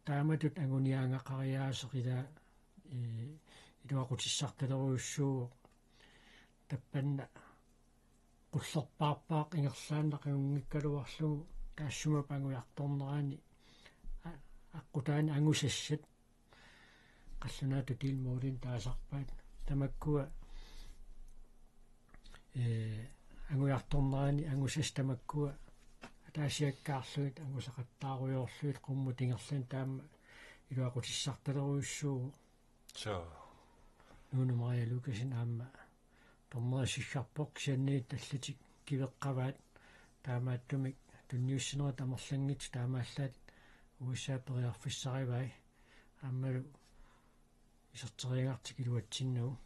тааматут агуниаангақариаасеқила илуақутиссарталеруйуссуу таппанна qullerpaarpaaq ingerlaannaqaguнгиккалуарлугу таассума пангуярторнерани аққутаани ангусассат қаллунаату тилмуулин таасарпаат тамаккуа ангуярторнерани ангусас тамаккуа таасиаккаарлуит ангусақаттааруйоорлуит қумму тингерлан таама илуақутиссарталеруйуссуу så нуна Мария Лукасин аама тормерисиссарпоқ сианниит таллатик кивеққаваат таамааттумик тунниуссинера тамерлангит таамааллаат уиссаапериарфиссаривай аамалу исертерингартик илуатсиннагу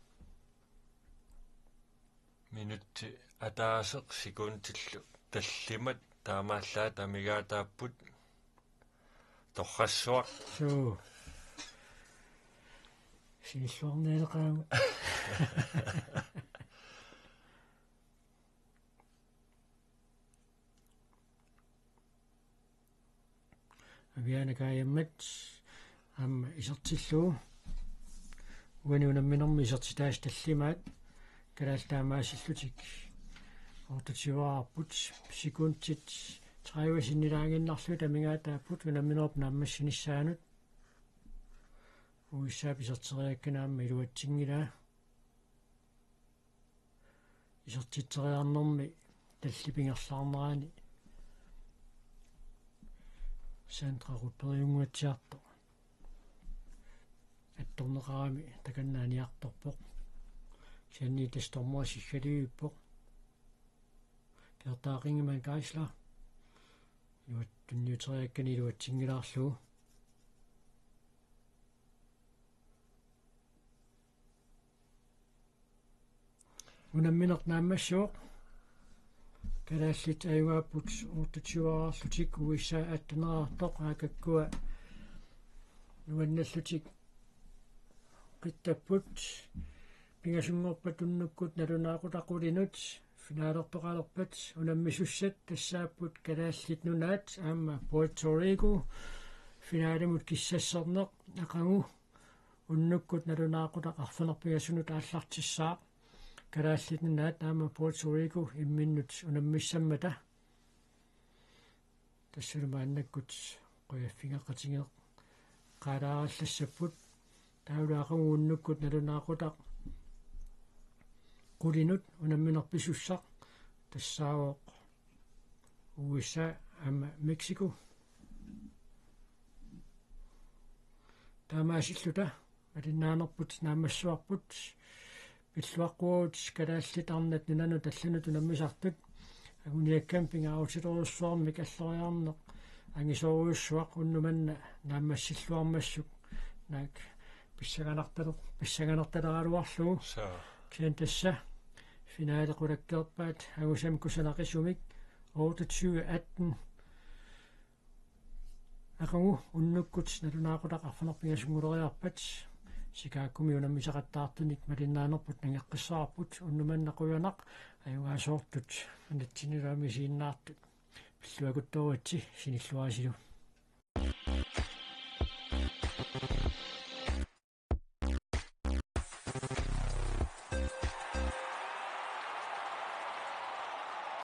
minutti ataaseq sikuuntillu tallimat taamaallaa tamigaataapпут торрассуақ суу синиллуарнеэлекаама авиана каяммат isertilluu uanuunamminermi isertitaas tallimaat kalaaltaamaasилlutik ортутиваарпут сикунтит траивасиннилаагиннарлу тамигаатааппут унамминерп нааммассинissaanут уиссаап исертериакканаамма илуатсингилаа исертитсериарнэрми таллипингерлаарнерани сентраруппериунгуатсиарто атторнеқарами таканнааниарторпоқ сианни тастормуасиггалиуиппоқ кертаақингиман кайсла юаттунниутериаккани илуатсингилаарлуу унамминерт нааммассуоқ калааллит аюааппут ууртутсуараарлутик уисса аттанераартоқ аакаккуа нуанналлутик қиттаппут пингасунгорпат туннуккут налунаақутақулинут финаалертоқалерпат унаммисуссат тассааппут калааллит нунаат аама Puerto Rico финаалимут киссассернеқ ақагу уннуккут налунаақутақарфанерпигасунут ааллартиссаа калааллит нунаат аама Puerto Rico имминнут унаммиссаммата тассулумааннаккут қояффингақатингеқ qaalaarallассаппут таулаақагу уннуккут налунаақутақ qulинут унамминерписуссақ тассаавоқ USA ама Мексико таамаасиллута алиннаанерпут наамассуарпут пиллуаққуут калааллитарнат нунану талланут унаммисартут агуниаккам пингааутилоруссуарми каллориарнеқ ангисоруйуссуақ уннуманна наамассиллуармассук наак писсаганарталералуарлуу киан тасса финаалеқулаккерпаат агусам кусанақисумик 2818 акагу уннуккут налунаақутақарфанерпигасунгулериарпат сикааккуми унаммисақаттаартуник малиннаанерпут нангеққиссаарпут уннуманнақуянақ аюгаасоортут анатсинилаами сииннаартут пиллуакутторуатси синиллуасилу